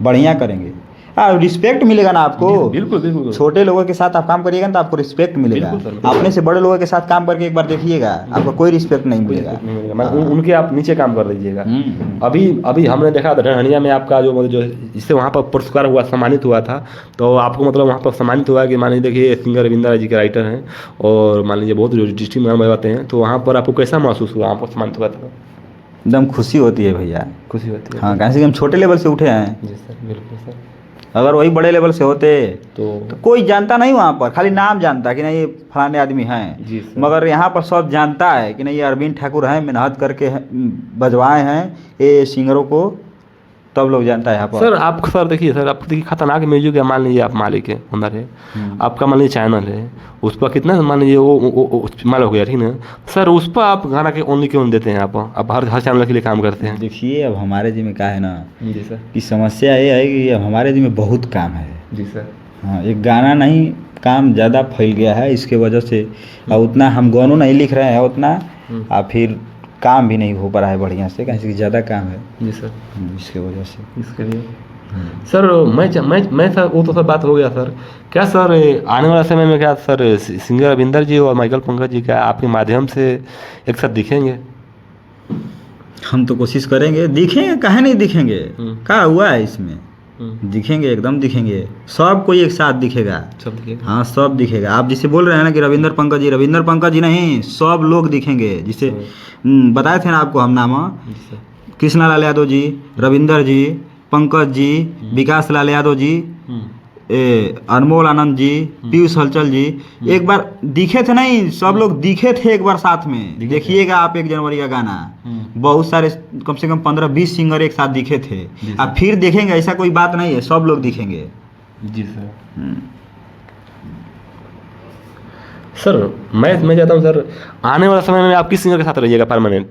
बढ़िया करेंगे। रिस्पेक्ट मिलेगा ना आपको। बिल्कुल बिल्कुल। छोटे लोगों के साथ आप काम करिएगा ना तो आपको रिस्पेक्ट मिलेगा। अपने से बड़े लोगों के साथ काम करके एक बार देखिएगा, आपको कोई रिस्पेक्ट नहीं मिलेगा। उनके आप नीचे काम कर दीजिएगा। अभी हमने देखा था धनहनिया में आपका जो जिससे वहाँ पर पुरस्कार हुआ, सम्मानित हुआ था, तो आपको मतलब वहाँ पर सम्मानित हुआ कि मान लीजिए देखिए सिंगर रविंद्र जी के राइटर हैं और मान लीजिए बहुत डिस्ट्रिक्ट में बजवाते हैं, तो वहाँ पर आपको कैसा महसूस हुआ? वहाँ पर सम्मानित हुआ था? एकदम खुशी होती है भैया, खुशी होती है। हाँ, कैसे कि हम छोटे लेवल से उठे हैं। जी सर, बिल्कुल सर। अगर वही बड़े लेवल से होते तो कोई जानता नहीं, वहाँ पर खाली नाम जानता कि नहीं ये फलाने आदमी हैं। जी सर। मगर यहाँ पर सब जानता है कि नहीं ये अरविंद ठाकुर हैं, मेहनत करके बजवाए हैं ये सिंगरों को, तब लोग जानता है यहाँ पर। सर आप सर देखिए सर, आप देखिए खतरनाक म्यूजिक है, मान लीजिए आप मालिक है, ओनर है, आपका मान लीजिए चैनल है, उस पर कितना मान लीजिए वो माल हो गया, ठीक ना सर, उस पर आप गाना के ओनली क्यों देते हैं? आप हर चैनल के लिए काम करते हैं। देखिए अब हमारे जी में क्या है ना जी सर, कि समस्या ये है कि अब हमारे जी में बहुत काम है। जी सर। हाँ, एक गाना नहीं, काम ज़्यादा फैल गया है, इसके वजह से और उतना हम गानों नहीं लिख रहे हैं उतना, और फिर काम भी नहीं हो पा रहा है बढ़िया से, कैसे कि ज़्यादा काम है। जी सर, इसके वजह से इसके लिए सर मैं सर वो तो सब बात हो गया सर। क्या सर आने वाला समय में क्या सर सिंगर रविंदर जी और माइकल पंकज जी क्या आपके माध्यम से एक साथ दिखेंगे? हम तो कोशिश करेंगे, दिखेंगे, काहे नहीं दिखेंगे, क्या हुआ है इसमें, दिखेंगे, एकदम दिखेंगे, सब कोई एक साथ दिखेगा। सब दिखेगा। हाँ, सब दिखेगा। आप जिसे बोल रहे हैं ना कि रविंदर पंकज जी नहीं, सब लोग दिखेंगे। जिसे बताए थे ना आपको हम नाम, कृष्णा लाल यादव जी, रविंदर जी, पंकज जी, विकास लाल यादव जी, अनमोल आनंद जी, पीयूष हलचल जी, एक बार दिखे थे नहीं, सब लोग दिखे थे एक बार साथ में। देखिएगा आप 1 जनवरी का गाना, बहुत सारे कम से कम 15-20 सिंगर एक साथ दिखे थे। आप फिर देखेंगे, ऐसा कोई बात नहीं है, सब लोग दिखेंगे। जी सर। सर मैं चाहता हूँ सर आने वाला समय में आप किस सिंगर के साथ रहिएगा परमानेंट?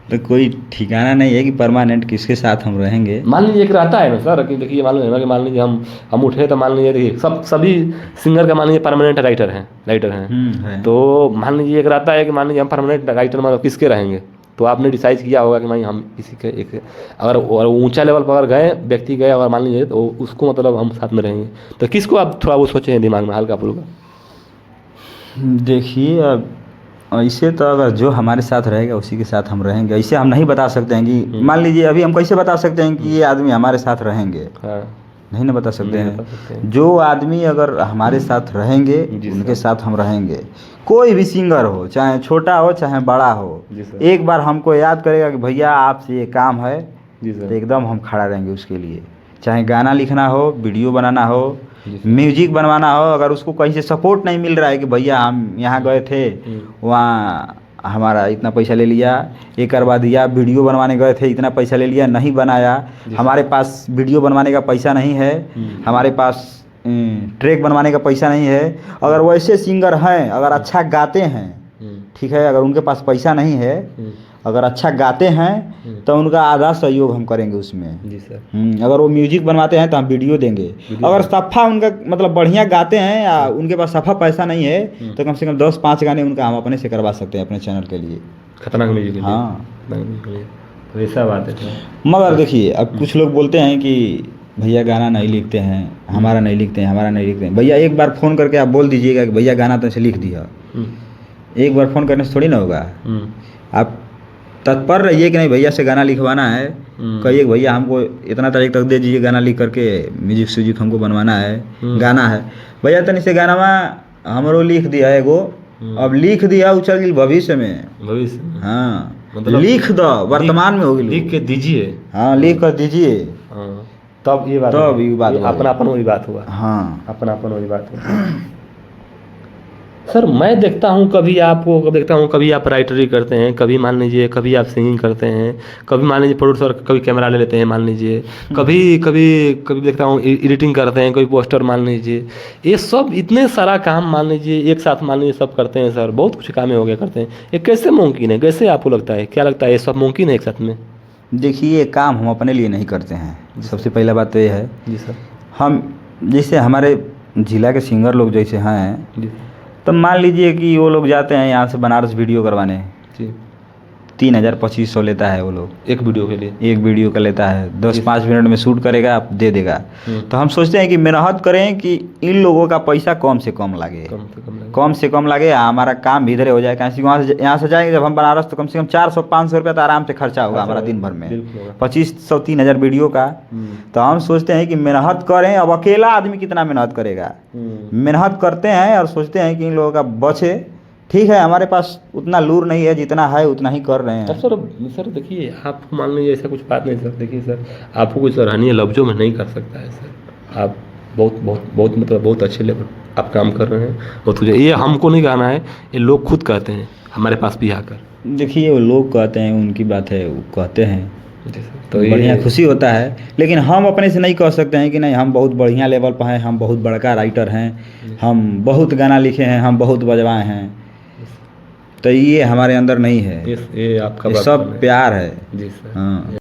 तो कोई ठिकाना नहीं है कि परमानेंट किसके साथ हम रहेंगे। मान लीजिए एक रहता है ना सर कि देखिए मान लीजिए हम उठे तो मान लीजिए देखिए सभी सिंगर का मान लीजिए परमानेंट राइटर हैं। तो मान लीजिए एक रहता है कि मान लीजिए हम परमानेंट राइटर मतलब किसके रहेंगे, तो आपने डिसाइड किया होगा कि भाई हम किसी के एक अगर ऊंचा लेवल पर अगर गए व्यक्ति गए अगर मान लीजिए तो उसको मतलब हम साथ में रहेंगे, तो किसको आप थोड़ा वो सोचे हैं दिमाग में हल्का फुल्का? देखिए अब ऐसे तो अगर जो हमारे साथ रहेगा उसी के साथ हम रहेंगे, ऐसे हम नहीं बता सकते हैं कि मान लीजिए अभी हम कैसे बता सकते हैं कि ये आदमी हमारे साथ रहेंगे। हाँ, नहीं ना बता सकते हैं। जो आदमी अगर हमारे साथ रहेंगे उनके साथ हम रहेंगे। कोई भी सिंगर हो, चाहे छोटा हो चाहे बड़ा हो, एक बार हमको याद करेगा कि भैया आपसे ये काम है, तो एकदम हम खड़ा रहेंगे उसके लिए। चाहे गाना लिखना हो, वीडियो बनाना हो, म्यूजिक बनवाना हो, अगर उसको कहीं से सपोर्ट नहीं मिल रहा है कि भैया हम यहाँ गए थे, वहाँ हमारा इतना पैसा ले लिया, एक करवा दिया, वीडियो बनवाने गए थे इतना पैसा ले लिया, नहीं बनाया, हमारे पास वीडियो बनवाने का पैसा नहीं है, हमारे पास ट्रैक बनवाने का पैसा नहीं है। अगर वैसे सिंगर हैं, अगर अच्छा गाते हैं, ठीक है, अगर उनके पास पैसा नहीं है, अगर अच्छा गाते हैं तो उनका आधा सहयोग हम करेंगे उसमें। जी सर। अगर वो म्यूजिक बनवाते हैं तो हम वीडियो देंगे। अगर सफ़ा उनका मतलब बढ़िया गाते हैं या उनके पास सफ़ा पैसा नहीं है तो कम से कम 10-5 गाने उनका हम अपने से करवा सकते हैं अपने चैनल के लिए। खतरनाक म्यूजिक के लिए। हाँ, तो ऐसा बात है। मगर देखिए अब कुछ लोग बोलते हैं कि भैया गाना नहीं लिखते हैं, हमारा नहीं लिखते हैं, हमारा नहीं लिखते हैं। भैया एक बार फ़ोन करके आप बोल दीजिएगा कि भैया गाना तो ऐसे लिख दिया, एक बार फ़ोन करने से थोड़ी ना होगा। आप तत्पर रहिए कि नहीं भैया से गाना लिखवाना है, कहिए भैया हमको इतना तारीख तक दे दीजिए गाना लिख करके, म्यूजिक स्यूजिक हमको बनवाना है, गाना है। भैया तनी से गाना हमरो लिख दिया एगो, अब लिख दिया वो चल गई भविष्य में। हाँ मतलब लिख दो, वर्तमान में होगी, लिख के दीजिए। हाँ लिख कर दीजिए, तब ये बात, तब ये बात अपनापन वाली बात हुआ। हाँ अपनापन वाली बात हुआ। सर मैं देखता हूँ कभी आपको, कभी देखता हूँ कभी आप राइटरी करते हैं, कभी मान लीजिए कभी आप सिंगिंग करते हैं, कभी मान लीजिए प्रोड्यूसर कभी कैमरा ले लेते हैं मान लीजिए, कभी कभी कभी देखता हूँ एडिटिंग करते हैं, कोई पोस्टर मान लीजिए, ये सब इतने सारा काम मान लीजिए एक साथ मान लीजिए सब करते हैं सर, बहुत कुछ काम हो गया करते हैं। ये कैसे मुमकिन है, कैसे आपको लगता है, क्या लगता है ये सब मुमकिन है एक साथ में? देखिए ये काम हम अपने लिए नहीं करते हैं, सबसे पहला बात तो ये है। जी सर। हम जैसे हमारे जिला के सिंगर लोग जैसे हैं, जी, तो मान लीजिए कि वो लोग जाते हैं यहाँ से बनारस वीडियो करवाने, जी 3000-2500 लेता है वो लोग एक वीडियो के लिए, एक वीडियो का लेता है, 10-5 मिनट में शूट करेगा, आप दे देगा। तो हम सोचते हैं कि मेहनत करें कि इन लोगों का पैसा कम से कम लगे, कम से कम लगे, हमारा काम भी इधर हो जाए। कैसे वहाँ से यहाँ से जाएंगे जब हम बनारस तो कम से कम 400-500 रुपया तो आराम से खर्चा होगा हमारा दिन भर में, 2500-3000 वीडियो का। तो हम सोचते हैं कि मेहनत करें, अब अकेला आदमी कितना मेहनत करेगा, मेहनत करते हैं और सोचते हैं कि इन लोगों का बचे। ठीक है, हमारे पास उतना लूर नहीं है, जितना है उतना ही कर रहे हैं। सर देखिए आप मान लीजिए ऐसा कुछ बात नहीं सर, देखिए सर आपको कुछ सराहनीय लफ्ज़ों में नहीं कर सकता है सर, आप बहुत बहुत बहुत मतलब बहुत अच्छे लेवल आप काम कर रहे हैं। बहुत कुछ ये हमको नहीं कहना है, ये लोग खुद कहते हैं हमारे पास भी आकर। देखिए वो लोग कहते हैं, उनकी बात है, वो कहते हैं तो बढ़िया खुशी होता है, लेकिन हम अपने से नहीं कह सकते हैं कि नहीं हम बहुत बढ़िया लेवल पर हैं, हम बहुत बड़का राइटर हैं, हम बहुत गाना लिखे हैं, हम बहुत बजवाए हैं, तो ये हमारे अंदर नहीं है। ये आपका ये सब प्यार है। जी सर। हाँ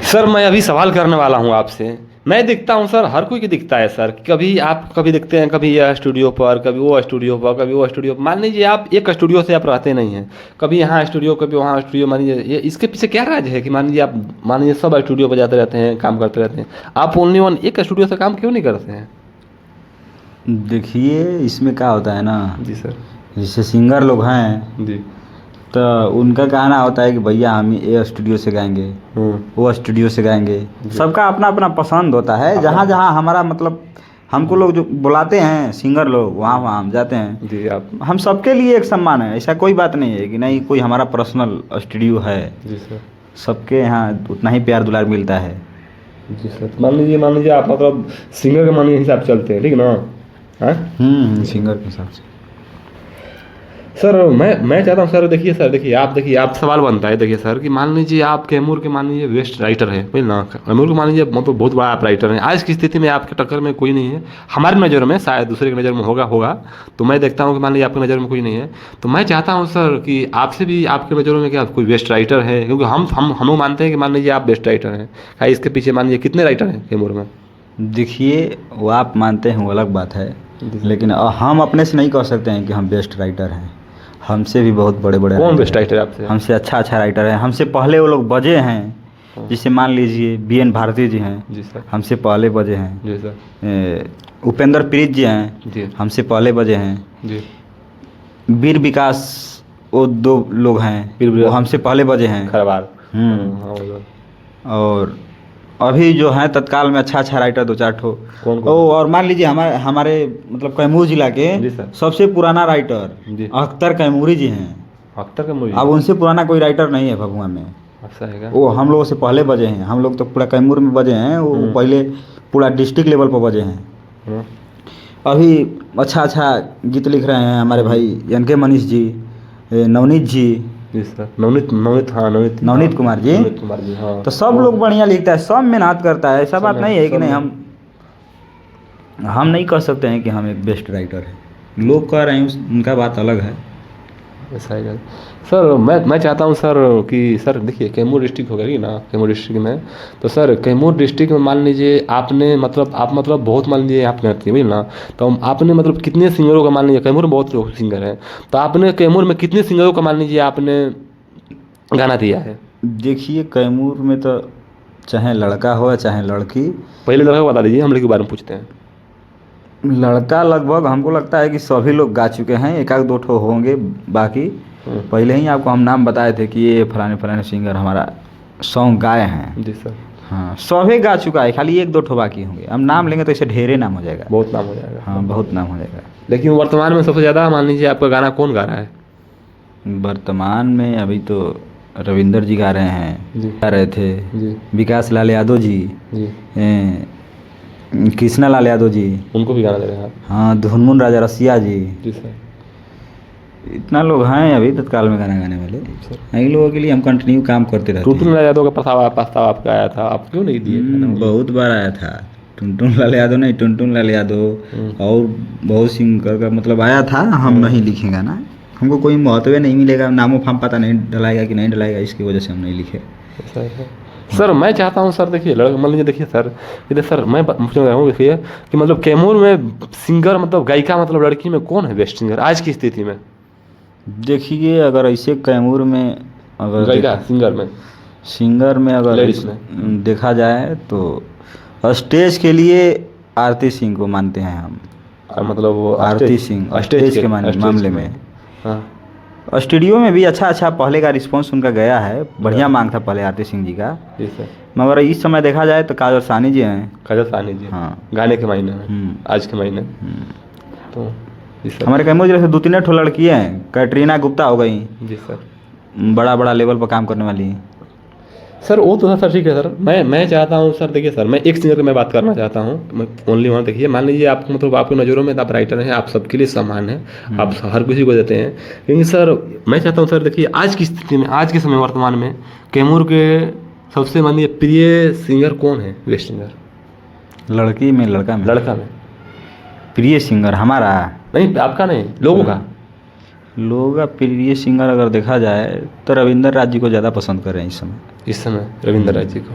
सर मैं अभी सवाल करने वाला हूँ आपसे। मैं दिखता हूँ सर, हर कोई की दिखता है सर, कभी आप कभी दिखते हैं कभी यह स्टूडियो पर, कभी वो स्टूडियो पर, कभी वो स्टूडियो पर। मान लीजिए आप एक स्टूडियो से आप रहते नहीं हैं, कभी यहाँ स्टूडियो कभी वहाँ स्टूडियो। मान लीजिए ये इसके पीछे क्या राज है कि मान लीजिए आप मान लीजिए सब स्टूडियो पर जाते रहते हैं, काम करते रहते हैं, आप ओनली वन एक स्टूडियो से काम क्यों नहीं करते हैं? देखिए इसमें क्या होता है ना। जी सर। जैसे सिंगर लोग हैं जी, तो उनका कहना होता है कि भैया हम ये स्टूडियो से गाएंगे, वो स्टूडियो से गाएंगे, सबका अपना अपना पसंद होता है। जहाँ जहाँ हमारा मतलब हमको लोग जो बुलाते हैं सिंगर लोग, वहाँ वहाँ हम जाते हैं। जी आप हम सबके लिए एक सम्मान है, ऐसा कोई बात नहीं है कि नहीं कोई हमारा पर्सनल स्टूडियो है। जी सर। सबके यहाँ उतना ही प्यार दुलार मिलता है। जी सर। मान लीजिए आप मतलब सिंगर के मान लीजिए हिसाब से चलते हैं, ठीक ना? हाँ सिंगर के हिसाब से सर मैं चाहता हूँ सर, देखिए आप सवाल बनता है। देखिए सर कि मान लीजिए आप कैमूर के मान लीजिए बेस्ट राइटर है, बोल ना, कैमूर के मान लीजिए मतलब बहुत बड़ा आप राइटर हैं। आज की स्थिति में आपके टक्कर में कोई नहीं है हमारी नज़र में, शायद दूसरे की नज़र में होगा तो मैं देखता हूँ कि मान लीजिए आपकी नज़र में कोई नहीं है। तो मैं चाहता हूँ सर कि आपसे भी आपके नज़रों में क्या कोई बेस्ट राइटर है? क्योंकि हम लोग मानते हैं कि मान लीजिए आप बेस्ट राइटर हैं, क्या इसके पीछे मान लीजिए कितने राइटर हैं कैमूर में? देखिए वो आप मानते हैं वो अलग बात है, लेकिन हम अपने से नहीं कह सकते हैं कि हम बेस्ट राइटर हैं। हमसे भी बहुत बड़े बड़े कौन बेस्ट राइटर है आपसे? हमसे अच्छा राइटर है, हमसे पहले वो लोग बजे हैं। जैसे मान लीजिए BN भारती जी हैं। जी सर। हमसे पहले बजे हैं। जी सर। उपेंद्र प्रीत जी हैं। जी। हमसे पहले बजे हैं। जी। वीर विकास वो 2 लोग हैं, वो हमसे पहले बजे हैं। खरवार। और अभी जो है तत्काल में अच्छा राइटर 2-4 ठो। कौन? और मान लीजिए हमारे मतलब कैमूर जिला के सबसे पुराना राइटर अख्तर कैमूरी जी हैं। अख्तर कैमूरी? अब उनसे पुराना कोई राइटर नहीं है भभुआ में। ऐसा है क्या? वो हम लोगों से पहले बजे हैं, हम लोग तो पूरा कैमूर में बजे हैं, वो पहले पूरा डिस्ट्रिक्ट लेवल पर बजे हैं। अभी अच्छा गीत लिख रहे हैं हमारे भाई NK मनीष जी, नवनीत जी, जी सर, नवनीत नवनीत हाँ नवनीत नवनीत कुमार जी, नवनीत कुमार जी हाँ। तो सब लोग बढ़िया लिखता है, सब मेहनत करता है। ऐसा सब बात नहीं है कि सब नहीं, हम नहीं कह सकते हैं कि हम एक बेस्ट राइटर है। लोग कह रहे हैं उनका बात अलग है। ऐसा है सर। मैं चाहता हूँ सर कि सर देखिए कैमूर डिस्ट्रिक्ट हो गई ना, कैमूर डिस्ट्रिक्ट में, तो सर कैमूर डिस्ट्रिक्ट में मान लीजिए आपने मतलब आप मतलब बहुत मान लीजिए आप करती है ना, तो आपने मतलब कितने सिंगरों का मान लीजिए, कैमूर में बहुत लोग सिंगर हैं, तो आपने कैमूर में कितने सिंगरों का मान लीजिए आपने गाना दिया है? देखिए कैमूर में तो चाहे लड़का हो या चाहे लड़की, पहले लड़का को बता दीजिए, हम लोग के बारे में पूछते हैं। लड़का लगभग हमको लगता है कि सभी लोग गा चुके हैं, एक आध दो ठो होंगे बाकी। पहले ही आपको हम नाम बताए थे कि ये फलाने फलाने सिंगर हमारा सॉन्ग गाए हैं। जी सर। हाँ सभी गा चुका है, खाली एक दो ठो बाकी होंगे। हम नाम लेंगे तो इसे ढेरे नाम हो जाएगा। बहुत नाम हो जाएगा। हाँ बहुत नाम हो जाएगा। लेकिन वर्तमान में सबसे ज़्यादा मान लीजिए आपका गाना कौन गा रहा है? वर्तमान में अभी तो रविंदर जी गा रहे हैं, जी। गा रहे थे जी विकास लाल यादव जी, जी। कृष्णा लाल यादव जी, उनको भी गाना दे रहे हैं आप? हाँ धुनमुन राजा रसिया जी, जी सर। इतना लोग हैं अभी तत्काल में गाना गाने वाले। सर इन लोगों के लिए हम कंटिन्यू काम करते रहते टुनटुन हैं। लाल यादव का प्रस्ताव आपका आया था, आप क्यों नहीं दिए? बहुत बार आया था। टुनटुन लाल यादव नहीं, टुनटुन लाल यादव और बहुत सिंगर का मतलब आया था। हम नहीं लिखे गाना, हमको कोई महत्व नहीं मिलेगा, नामो फाम पता नहीं डलाएगा कि नहीं डलाएगा, इसकी वजह से हम नहीं लिखे। ऐसा है। सर मैं चाहता हूँ सर देखिए मान लीजिए देखिए सर, इधर सर मैं पूछना रहा हूँ देखिए कि मतलब कैमूर में सिंगर मतलब गायिका मतलब लड़की में कौन है बेस्ट सिंगर आज की स्थिति में? देखिए अगर ऐसे कैमूर में अगर गायिका सिंगर में अगर लेडीज में देखा जाए तो स्टेज के लिए आरती सिंह को मानते हैं हम। मतलब वो आरती सिंह स्टेज के मामले में। हाँ। स्टूडियो में भी अच्छा पहले का रिस्पांस उनका गया है, बढ़िया मांग था पहले आरती सिंह जी का। जी सर। मगर इस समय देखा जाए तो काजल सानी जी हैं। काजल सानी जी हाँ गाने के मायने में, आज के मायने तो जी सर। हमारे कैमूर जिले से दो तीन ठो लड़की हैं, कैटरीना गुप्ता हो गई, जी सर, बड़ा लेवल पर काम करने वाली। सर वो तो सर ठीक है सर। मैं चाहता हूँ सर देखिए सर, मैं एक सिंगर की मैं बात करना चाहता हूँ, मैं ओनली वन। देखिए मान लीजिए आप मतलब आपकी नज़रों में आप राइटर हैं, आप सबके लिए समान हैं, आप हर किसी को देते हैं, लेकिन सर मैं चाहता हूँ सर देखिए आज की स्थिति में, आज के समय वर्तमान में कैमूर के सबसे मान लीजिए प्रिय सिंगर कौन है? बेस्ट सिंगर लड़की में लड़का में प्रिय सिंगर हमारा नहीं, आपका नहीं, लोगों का प्रिय सिंगर अगर देखा जाए तो रविंदर राज जी को ज़्यादा पसंद कर रहे हैं इस समय रविंद्र राज जी को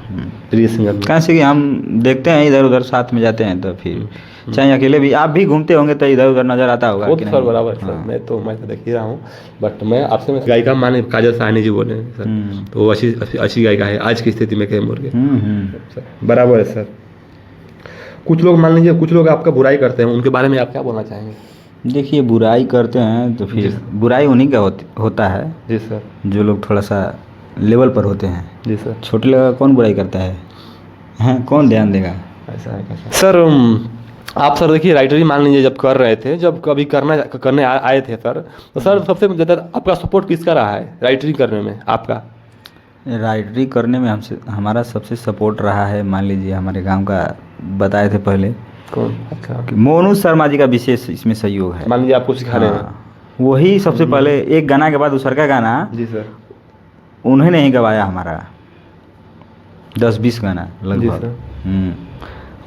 प्रिय सिंगर। कहाँ से कि हम देखते हैं इधर उधर साथ में जाते हैं तो फिर चाहे अकेले भी आप भी घूमते होंगे तो इधर उधर नजर आता होगा वो कि तो नहीं? सर बराबर सर। मैं तो देख ही रहा हूँ, बट मैं आपसे मैं गायिका माने काजल साहनी जी बोले हैं सर, तो वो अच्छी गायिका है आज की स्थिति में कैमूर के। सर बराबर है सर। कुछ लोग मान लीजिए कुछ लोग आपका बुराई करते हैं, उनके बारे में आप क्या बोलना चाहेंगे? देखिए बुराई करते हैं तो फिर बुराई उन्हीं का होता है। जी सर। जो लोग थोड़ा सा लेवल पर होते हैं। जी सर। छोटे लोग कौन बुराई करता है? हैं कौन ध्यान देगा? ऐसा है सर। आप सर देखिए राइटरी मान लीजिए जब कर रहे थे, जब कभी करने आए थे सर, तो सर सबसे ज़्यादा आपका सपोर्ट किसका रहा है राइटरी करने में? आपका राइटरी करने में हमारा सबसे सपोर्ट रहा है, मान लीजिए हमारे गांव का बताए थे पहले कौन? अच्छा, कि मोनू शर्मा जी का विशेष इसमें सहयोग है। मान लीजिए आपको सिखा रहे हैं, वही सबसे पहले एक गाना के बाद दूसरा का गाना जी सर उन्होंने ही गवाया हमारा 10-20 गाना लगभग।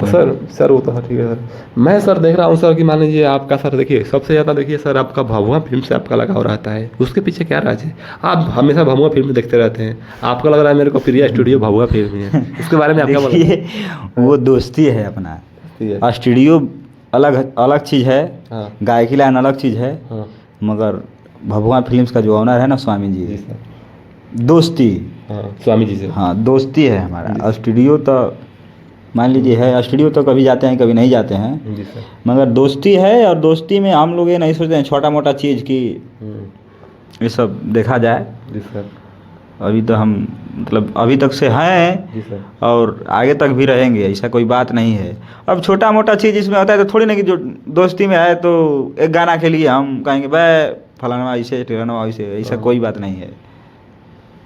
तो सर वो तो ठीक है सर। मैं सर देख रहा हूँ सर कि मान लीजिए आपका सर देखिए सबसे ज़्यादा देखिए सर आपका भभुआ फिल्म से आपका लगाव रहता है, उसके पीछे क्या राज है? आप हमेशा भभुआ फिल्म देखते रहते हैं, आपको लग रहा है मेरे को प्रिया स्टूडियो भभुआ फिल्म ही है, इसके बारे में आप क्या बोलेंगे? वो दोस्ती है अपना। स्टूडियो अलग चीज़ है, गायकी लाइन अलग चीज़ है, मगर भभुआ फिल्म्स का जो ऑनर है ना स्वामी जी, दोस्ती स्वामी जी से, हाँ दोस्ती है हमारा। स्टूडियो तो मान लीजिए है, स्टूडियो तो कभी जाते हैं कभी नहीं जाते हैं जी सर, मगर दोस्ती है। और दोस्ती में हम लोग ये नहीं सोचते हैं छोटा मोटा चीज़ की ये सब देखा जाए। जी सर। अभी तो हम मतलब अभी तक से हैं जी सर, और आगे तक भी रहेंगे, ऐसा कोई बात नहीं है। अब छोटा मोटा चीज़ इसमें होता है तो थोड़ी ना कि जो दोस्ती में है तो एक गाना के लिए हम कहेंगे भाई फलाना ऐसे टिराना ऐसे, ऐसा कोई बात नहीं है।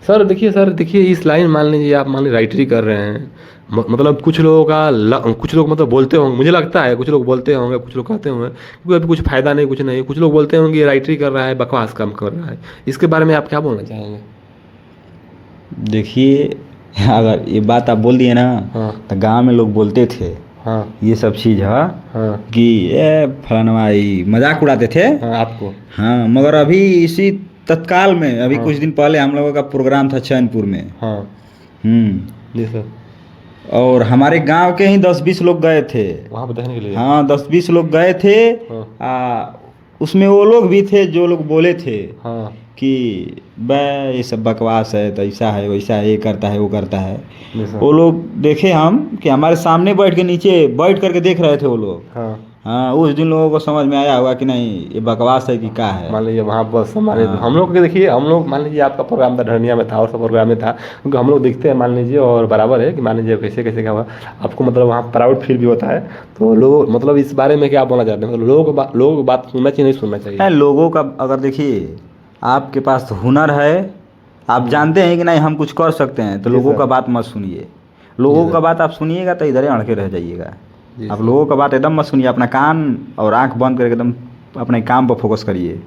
सर देखिए इस लाइन मान लीजिए आप मान लीजिए राइटरी कर रहे हैं, मतलब कुछ लोगों का कुछ लोग मतलब बोलते होंगे, मुझे लगता है कुछ लोग बोलते होंगे, कुछ लोग कहते होंगे क्योंकि अभी कुछ फ़ायदा नहीं, कुछ नहीं, कुछ लोग बोलते होंगे ये राइटरी कर रहा है, बकवास काम कर रहा है। इसके बारे में आप क्या बोलना चाहेंगे? देखिए, अगर ये बात आप बोल दिए ना, हाँ तो गांव में लोग बोलते थे हाँ ये सब चीज़ है हाँ कि ये फलाना ये मजाक उड़ाते थे। हाँ आपको हाँ, मगर अभी इसी तत्काल में अभी हाँ। कुछ दिन पहले हम लोगों का प्रोग्राम था चैनपुर में। हाँ जी सर, और हमारे गांव के ही 10-20 लोग गए थे। वहाँ पे देखने के लिए। हाँ, 10-20 लोग गए थे। हाँ उसमें वो लोग भी थे जो लोग बोले थे हाँ कि बे ये सब बकवास है, तो ऐसा है वैसा है, ये करता है वो करता है। जी सर। वो लोग देखे हम कि हमारे सामने बैठ के नीचे बैठ करके देख रहे थे वो लोग। हाँ हाँ, उस दिन लोगों को समझ में आया होगा कि नहीं ये बकवास है कि क्या है। मान लीजिए वहाँ बस हमारे हाँ। हम लोग के देखिए, हम लोग मान लीजिए आपका प्रोग्राम था धनिया में था और सब प्रोग्राम में था, क्योंकि हम लोग दिखते हैं मान लीजिए और बराबर है कि मान लीजिए कैसे कैसे क्या हुआ आपको, मतलब वहाँ प्राउड फील भी होता है। तो लोग मतलब इस बारे में क्या बोलना चाहते हैं, मतलब लोगों की बात सुनना चाहिए नहीं सुनना चाहिए? लोगों का अगर देखिए आपके पास हुनर है, आप जानते हैं कि नहीं हम कुछ कर सकते हैं, तो जी लोगों सर। का बात मत सुनिए। जी लोगों सर। का बात आप सुनिएगा तो इधर ही अड़के रह जाइएगा। जी आप सर। लोगों का बात एकदम मत सुनिए, अपना कान और आंख बंद करके एकदम अपने काम पर फोकस करिए,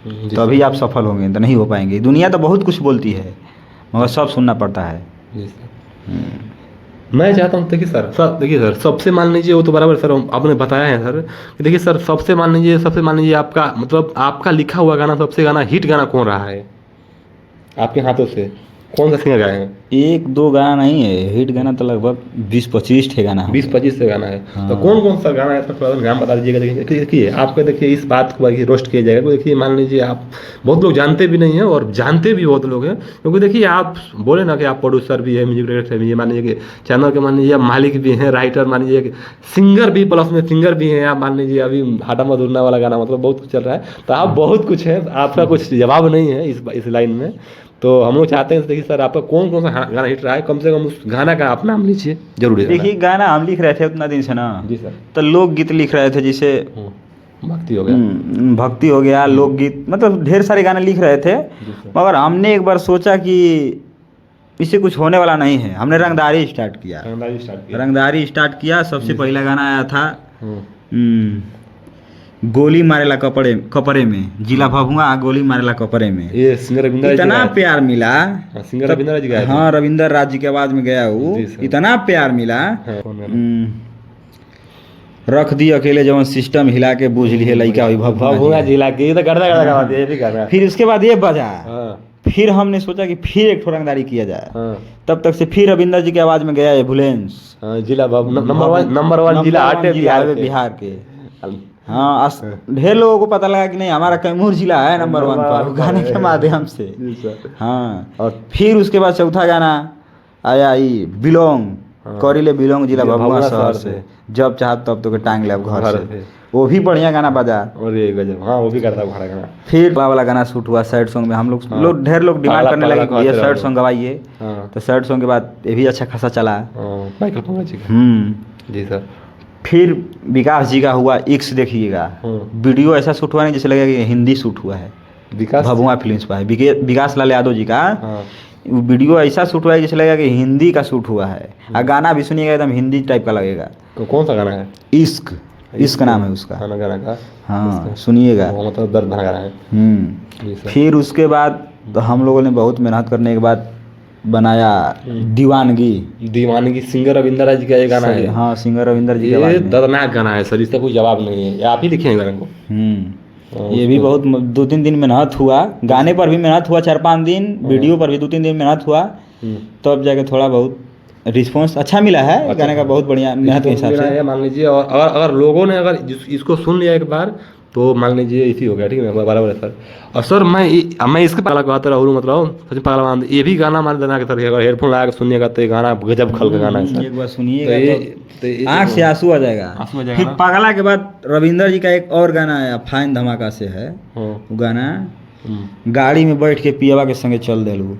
जी तभी सर। आप सफल होंगे, तो नहीं हो पाएंगे। दुनिया तो बहुत कुछ बोलती है मगर सब सुनना पड़ता है। जी सर। मैं चाहता हूँ देखिए सर देखिए सर, सबसे मान लीजिए वो तो बराबर सर आपने बताया है सर कि देखिए सर सबसे मान लीजिए आपका मतलब आपका लिखा हुआ गाना सबसे गाना हिट गाना कौन रहा है आपके हाथों से, कौन सा सिंगर गाए हैं? 1-2 गाना नहीं है, हिट गाना तो लगभग 20-25 ठे गाना है। 20-25 से गाना है। हाँ। तो कौन कौन सा गाना है इसका थोड़ा सा नाम बता दीजिएगा। देखिए आपको देखिए इस बात को देखिए रोस्ट किया जाएगा, देखिए मान लीजिए आप बहुत लोग जानते भी नहीं हैं और जानते भी बहुत लोग हैं, क्योंकि देखिए आप बोले ना कि आप प्रोड्यूसर भी है, म्यूजिक डायरेक्टर भी है, मान लीजिए कि चैनल के मान लीजिए मालिक भी हैं, राइटर मान लीजिए सिंगर भी, प्लस में सिंगर भी हैं आप मान लीजिए। अभी हाटा मधुरना वाला गाना मतलब बहुत कुछ चल रहा है, तो आप बहुत कुछ है, आपका कुछ जवाब नहीं है इस लाइन में। तो हम लोग चाहते हैं देखिए सर आपका कौन कौन सा गाना हिट रहा है, कम से कम उस गाना का आप नाम लीजिए जरूरी। देखिए गाना हम लिख रहे थे उतना दिन से ना, जी सर। तो लोकगीत लिख रहे थे, जिसे भक्ति हो गया, भक्ति हो गया, लोकगीत, मतलब ढेर सारे गाने लिख रहे थे। मगर हमने एक बार सोचा कि इससे कुछ होने वाला नहीं है, हमने रंगदारी स्टार्ट किया। रंगदारी स्टार्ट किया। सबसे पहला गाना आया था गोली मारेला कपड़े कपड़े में, जिला भभुआ गोली मारेला कपड़े में। ये सिंगर रविंद्र जी इतना गाया। प्यार मिला। सिंगर रविंद्र जी गाया। हाँ, रविंद्र राज जी की आवाज में गया वो, जी सर। इतना प्यार मिला। हाँ, रख दी अकेले जवन सिस्टम हिला के बूझ लिए लइका हुई भभुआ जिला के, ये तो गर्दा गर्दा गाना है, ये भी गाना। फिर उसके बाद ये बजा। हाँ फिर हमने सोचा कि फिर एक ठो रंगदारी किया जाए। हाँ तब तक से फिर रविंद्र जी की आवाज में गया एम्बुलेंस। हाँ, जिला नंबर वन जिला आटे बिहार के। हाँ, ढेर लोगों को पता लगा कि नहीं हमारा कैमूर जिला है नंबर 1 पर गाने के माध्यम से। हाँ, और फिर उसके बाद चौथा गाना आया ई बिलोंग, कौरिले बिलोंग जिला भभुआ शहर से, जब चाह तब तो के टांग ले अब घर से। वो भी बढ़िया गाना बजा। और ये गजब, हाँ वो भी करता है भाड़ा गाना। फिर वाला गाना शूट हुआ सैड सॉन्ग में। हम लोग ढेर लोग डिमांड करने लगे कि ये सैड सॉन्ग गवाइए। तो सैड सॉन्ग के बाद ये भी अच्छा खासा चला। माइकल पंगा जी का। जी सर। फिर विकास जी का हुआ इक्स, देखिएगा वीडियो ऐसा शूट हुआ नहीं जैसे लगेगा कि हिंदी शूट हुआ है। विकास भभुआ फिल्म्स पर है, विकास लाल यादव जी का वीडियो ऐसा शूट हुआ है जैसे लगेगा कि हिंदी का शूट हुआ है। और गाना भी सुनिएगा एकदम हिंदी टाइप का लगेगा। तो कौन सा गाना है? इश्क, इश्क नाम है उसका गाना का। हाँ, सुनिएगा, मतलब दर्द भरा गाना है। फिर उसके बाद तो हम लोगों ने बहुत मेहनत करने के बाद बनाया दीवानगी। सिंगर रविंद्र जी का ये गाना है। हाँ, सिंगर रविंद्र जी का। ये दर्दनाक गाना है सर, इसका कोई जवाब नहीं है, आप ही लिखे हैं गाने को। ये भी बहुत 2-3 दिन मेहनत हुआ, गाने पर भी मेहनत हुआ 4-5 दिन, वीडियो पर भी 2-3 दिन मेहनत हुआ, तब जाके थोड़ा बहुत रिस्पांस अच्छा मिला है। गाने का बहुत बढ़िया मेहनत के हिसाब से मान लीजिए। और अगर लोगों ने अगर इसको सुन लिया एक बार तो मान लीजिए इसी हो गया, ठीक है बराबर है सर। और सर मैं इसके पागला कहता रहूँ, मतलब सच पागला मान ये भी गाना मान देना कि सर अगर हेडफोन लगा के सुनिएगा तो ये गाना गजब खल का गाना है सर। एक बार सुनिएगा तो आँख से आंसू आ जाएगा। फिर पागला के बाद रविंद्र जी का एक और गाना आया, फाइन धमाका से है वो गाना। गाड़ी में बैठ के पियवा के संगे चल देलू।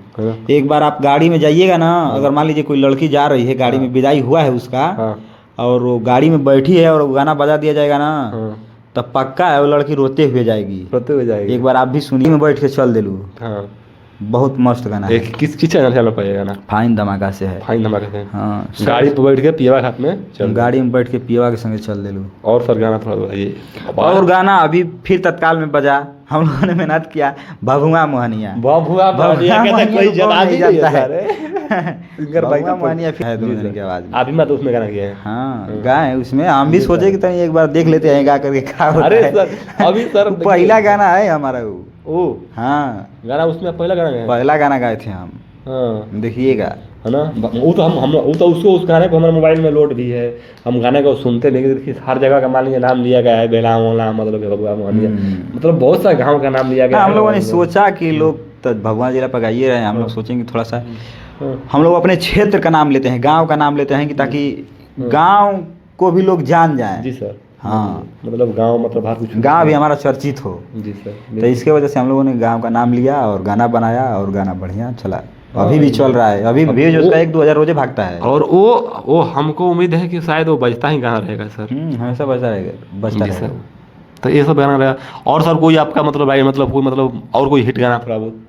एक बार आप गाड़ी में जाइएगा ना, अगर मान लीजिए कोई लड़की जा रही है, गाड़ी में विदाई हुआ है उसका, और वो गाड़ी में बैठी है और गाना बजा दिया जाएगा ना, तब पक्का है वो लड़की रोते हुए जाएगी। एक बार आप भी सुनिए, में बैठ के चल देलू। बहुत मस्त गाना है। एक किस चैनल पर ये गाना? फाइन धमाका से है। फाइन धमाका से। हाँ गाड़ी पर बैठ के पियवा हाथ में चल गाड़ी में बैठ के पियवा के संगे चल दे लो। और सर गाना थोड़ा बताइए। और गाना अभी फिर तत्काल में बजा, हम लोगों ने मेहनत किया, भभुआ मोहनिया। भभुआ मोहनिया कहता कोई जवाब नहीं जानता है। सिंगर भाई का मोहनिया फिर है 2 दिन की आवाज में। आप ही मत उसमें गाना किया है। हाँ गाए उसमें, हम भी सोचे कि तनी एक बार देख लेते हैं गा करके क्या होता अरे है। सर अभी सर पहला गाना है हमारा वो। ओ हाँ गाना उसमें पहला गाना है। पहला गाना गाए थे हम, हाँ देखिएगा है ना। वो तो हम वो तो उसको उस गाने को हमारे मोबाइल में लोड भी है, हम गाने को सुनते नहीं। देखिए हर जगह का मान लीजिए नाम लिया गया है, बेला मोला मतलब भगवा मोहनिया, मतलब बहुत सा गाँव का नाम लिया गया है। हम लोगों ने सोचा कि लोग तो भगवान जिला पर गाइए रहे हैं, हम लोग सोचेंगे थोड़ा सा हम लोग अपने क्षेत्र का नाम लेते हैं, गांव का नाम लेते हैं कि ताकि गांव को भी लोग जान जाएं। जी सर। हाँ मतलब गांव मतलब हर कुछ गांव भी हमारा चर्चित हो। जी सर। तो इसके वजह से हम लोगों ने गांव का नाम लिया और गाना बनाया और गाना बढ़िया चला, अभी भी चल रहा है। अभी जो उसका 1-2 हज़ार रोजे भागता है। और वो हमको उम्मीद है कि शायद वो बजता ही गाना रहेगा सर। हमेशा बजता रहेगा, बजता जी रहेगा। सर। तो ये सब गाना रहेगा। और सर कोई आपका मतलब भाई मतलब कोई मतलब और कोई हिट गाना थोड़ा बहुत?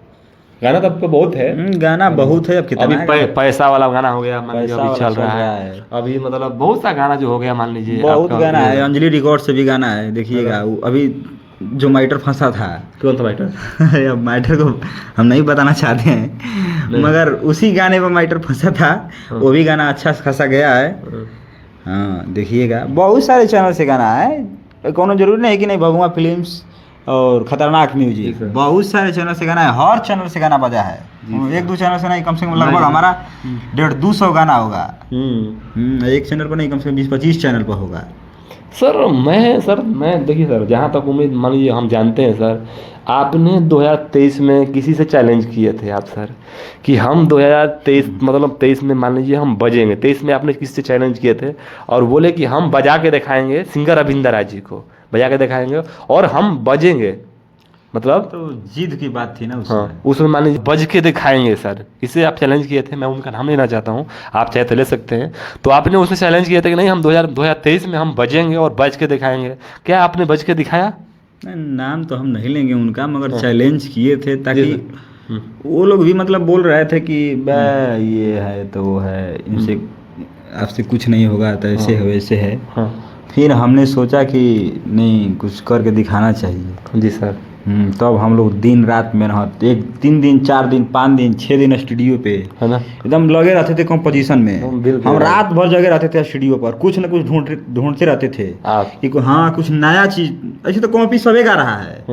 गाना तो आपका बहुत है। गाना बहुत है, अब कितना अभी है? पैसा वाला गाना हो गया, मान लीजिए पैसा अभी वाला चल रहा है। अभी मतलब बहुत सा गाना जो हो गया मान लीजिए बहुत आपका गाना ये- है। अंजलि रिकॉर्ड से भी गाना है, देखिएगा वो अभी जो मैटर फंसा था। कौन सा मैटर? अब मैटर को हम नहीं बताना चाहते हैं, मगर उसी गाने पर मैटर फंसा था। वो भी गाना अच्छा खासा गया है। हाँ देखिएगा, बहुत सारे चैनल से गाना है, कोनो जरूरी नहीं है कि नहीं भगवा फिल्म्स और खतरनाक म्यूजिक, बहुत सारे चैनल से गाना है। हर चैनल से गाना बजा है, 1-2 चैनल से नहीं, कम से कम लगभग हमारा 150-200 गाना होगा। एक चैनल पर नहीं, कम से कम 20-25 चैनल पर होगा। सर मैं देखिए सर, जहाँ तक उम्मीद मान लीजिए हम जानते हैं सर, आपने 2023 में किसी से चैलेंज किए थे आप सर कि हम 2023 मतलब 23 में मान लीजिए हम बजेंगे। 23 में आपने किसी से चैलेंज किए थे और बोले कि हम बजा के दिखाएंगे, सिंगर अरविंद राज जी को बजा के दिखाएंगे और हम बजेंगे, मतलब तो जिद की बात थी ना उसमें। हाँ उसमें मान लीजिए बज के दिखाएंगे सर, इसे आप चैलेंज किए थे। मैं उनका नाम लेना चाहता हूँ, आप चाहे तो ले सकते हैं। तो आपने उसमें चैलेंज किया था कि नहीं हम 2023 में हम बजेंगे और बज के दिखाएंगे। क्या आपने बज के दिखाया? नाम तो हम नहीं लेंगे उनका, मगर चैलेंज किए थे ताकि हम्म। वो लोग भी मतलब बोल रहे थे कि ये है तो वो है, इनसे आपसे कुछ नहीं होगा, तो ऐसे है वैसे है। हाँ फिर हमने सोचा कि नहीं, कुछ करके दिखाना चाहिए। जी सर। तब हम लोग दिन रात मेहनत, 3 दिन 4 दिन 5 दिन 6 दिन स्टूडियो पे है ना, एकदम लगे रहते थे कंपोजिशन में। बिल्कुल। हम रात भर जगे रहते थे स्टूडियो पर, कुछ न कुछ ढूंढते रहते थे आप कि हाँ कुछ नया चीज। ऐसे तो कॉपी सबे गा रहा है,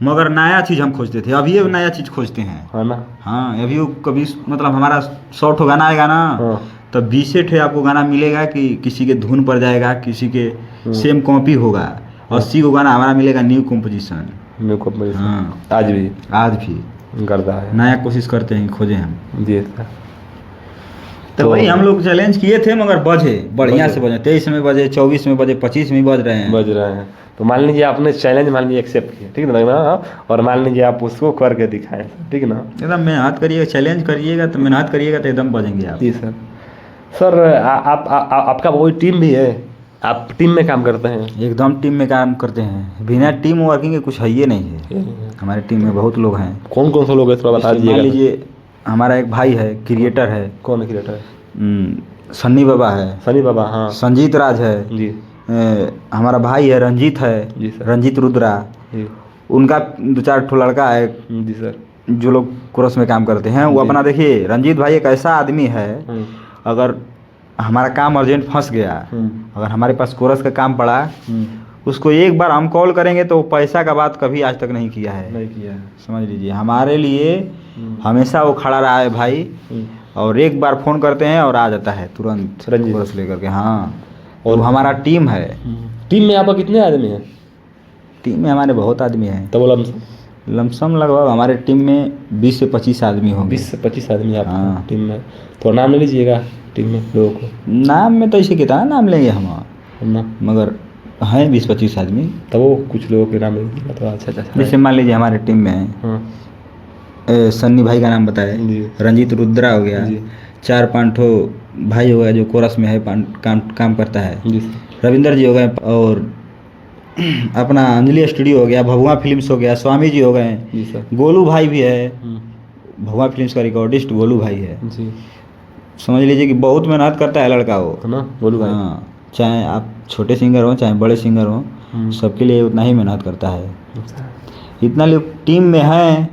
मगर नया चीज हम खोजते थे। अभी ये नया चीज खोजते हैं, है ना। हाँ अभी वो कभी मतलब हमारा 100 ठो गाना आएगा ना, तब 20 ठे आपको गाना मिलेगा कि किसी के धुन पर जाएगा, किसी के सेम कॉपी होगा। 80 को गाना हमारा मिलेगा न्यू कंपोजिशन। हाँ आज भी गर्दा है, नया कोशिश करते हैं, खोजे हम। जी सर। तो वही हम लोग चैलेंज किए थे, मगर बजे बढ़िया से बजे। 23 में बजे, 24 में बजे, 25 में बज रहे हैं। तो मान लीजिए आपने चैलेंज मान लीजिए एक्सेप्ट किया, ठीक है ना, और मान लीजिए आप उसको करके दिखाएं, ठीक है ना। एकदम मेहनत करिएगा, चैलेंज करिएगा तो मेहनत करिएगा तो एकदम बजेंगे आप। जी सर। सर आपका वही टीम भी है, आप टीम में काम करते हैं? एकदम टीम में काम करते हैं, बिना टीम वर्किंग के कुछ है ही नहीं है। हमारे टीम में बहुत लोग हैं। कौन कौन से लोग हैं थोड़ा बता दीजिएगा। मान लीजिए हमारा एक भाई है, क्रिएटर है। कौन क्रिएटर है? सन्नी बाबा है। सनी बाबा, हाँ। संजीत राज है जी। हमारा भाई है रंजीत है, जी सर। रंजीत रुद्रा। जी। उनका 2-4 ठो लड़का है जी सर, जो लोग कोरस में काम करते हैं। वो अपना देखिए, रंजीत भाई एक ऐसा आदमी है, अगर हमारा काम अर्जेंट फंस गया, अगर हमारे पास कोरस का काम पड़ा, उसको एक बार हम कॉल करेंगे तो पैसा का बात कभी आज तक नहीं किया है। नहीं किया है। समझ लीजिए, हमारे लिए हमेशा वो खड़ा रहा है भाई। और एक बार फ़ोन करते हैं और आ जाता है तुरंत रंजीत कोरस लेकर के। हाँ, और हमारा टीम है। टीम में आपका कितने आदमी हैं? टीम में हमारे बहुत आदमी हैं। तो बोला लमसम लगभग हमारे टीम में 20 से 25 आदमी होंगे। 20 से 25 आदमी आप हाँ। टीम में। तो नाम ले लीजिएगा टीम में लोगों को। नाम में तो ऐसे कितना नाम लेंगे हम, ना मगर हैं 20-25 आदमी। तो वो कुछ लोगों के नाम ले लीजिएगा तो अच्छा अच्छा। जैसे मान लीजिए हमारे टीम में है, हाँ सन्नी भाई का नाम बताए, जी। रंजीत रुद्रा हो गया, जी। 4-5 ठो भाई हो गया जो कोरस में है, काम करता है। जी। रविंदर जी हो गए, और अपना अंजलि स्टूडियो हो गया, भभुआ फिल्म्स हो गया, स्वामी जी हो गए, जी सर। गोलू भाई भी है, भगवा फिल्म्स का रिकॉर्डिस्ट गोलू भाई है, जी, समझ लीजिए कि बहुत मेहनत करता है लड़का वो। है ना बोलू भाई। हाँ, चाहे आप छोटे सिंगर हो चाहे बड़े सिंगर हो, सबके लिए उतना ही मेहनत करता है। अच्छा। इतना लोग टीम में हैं,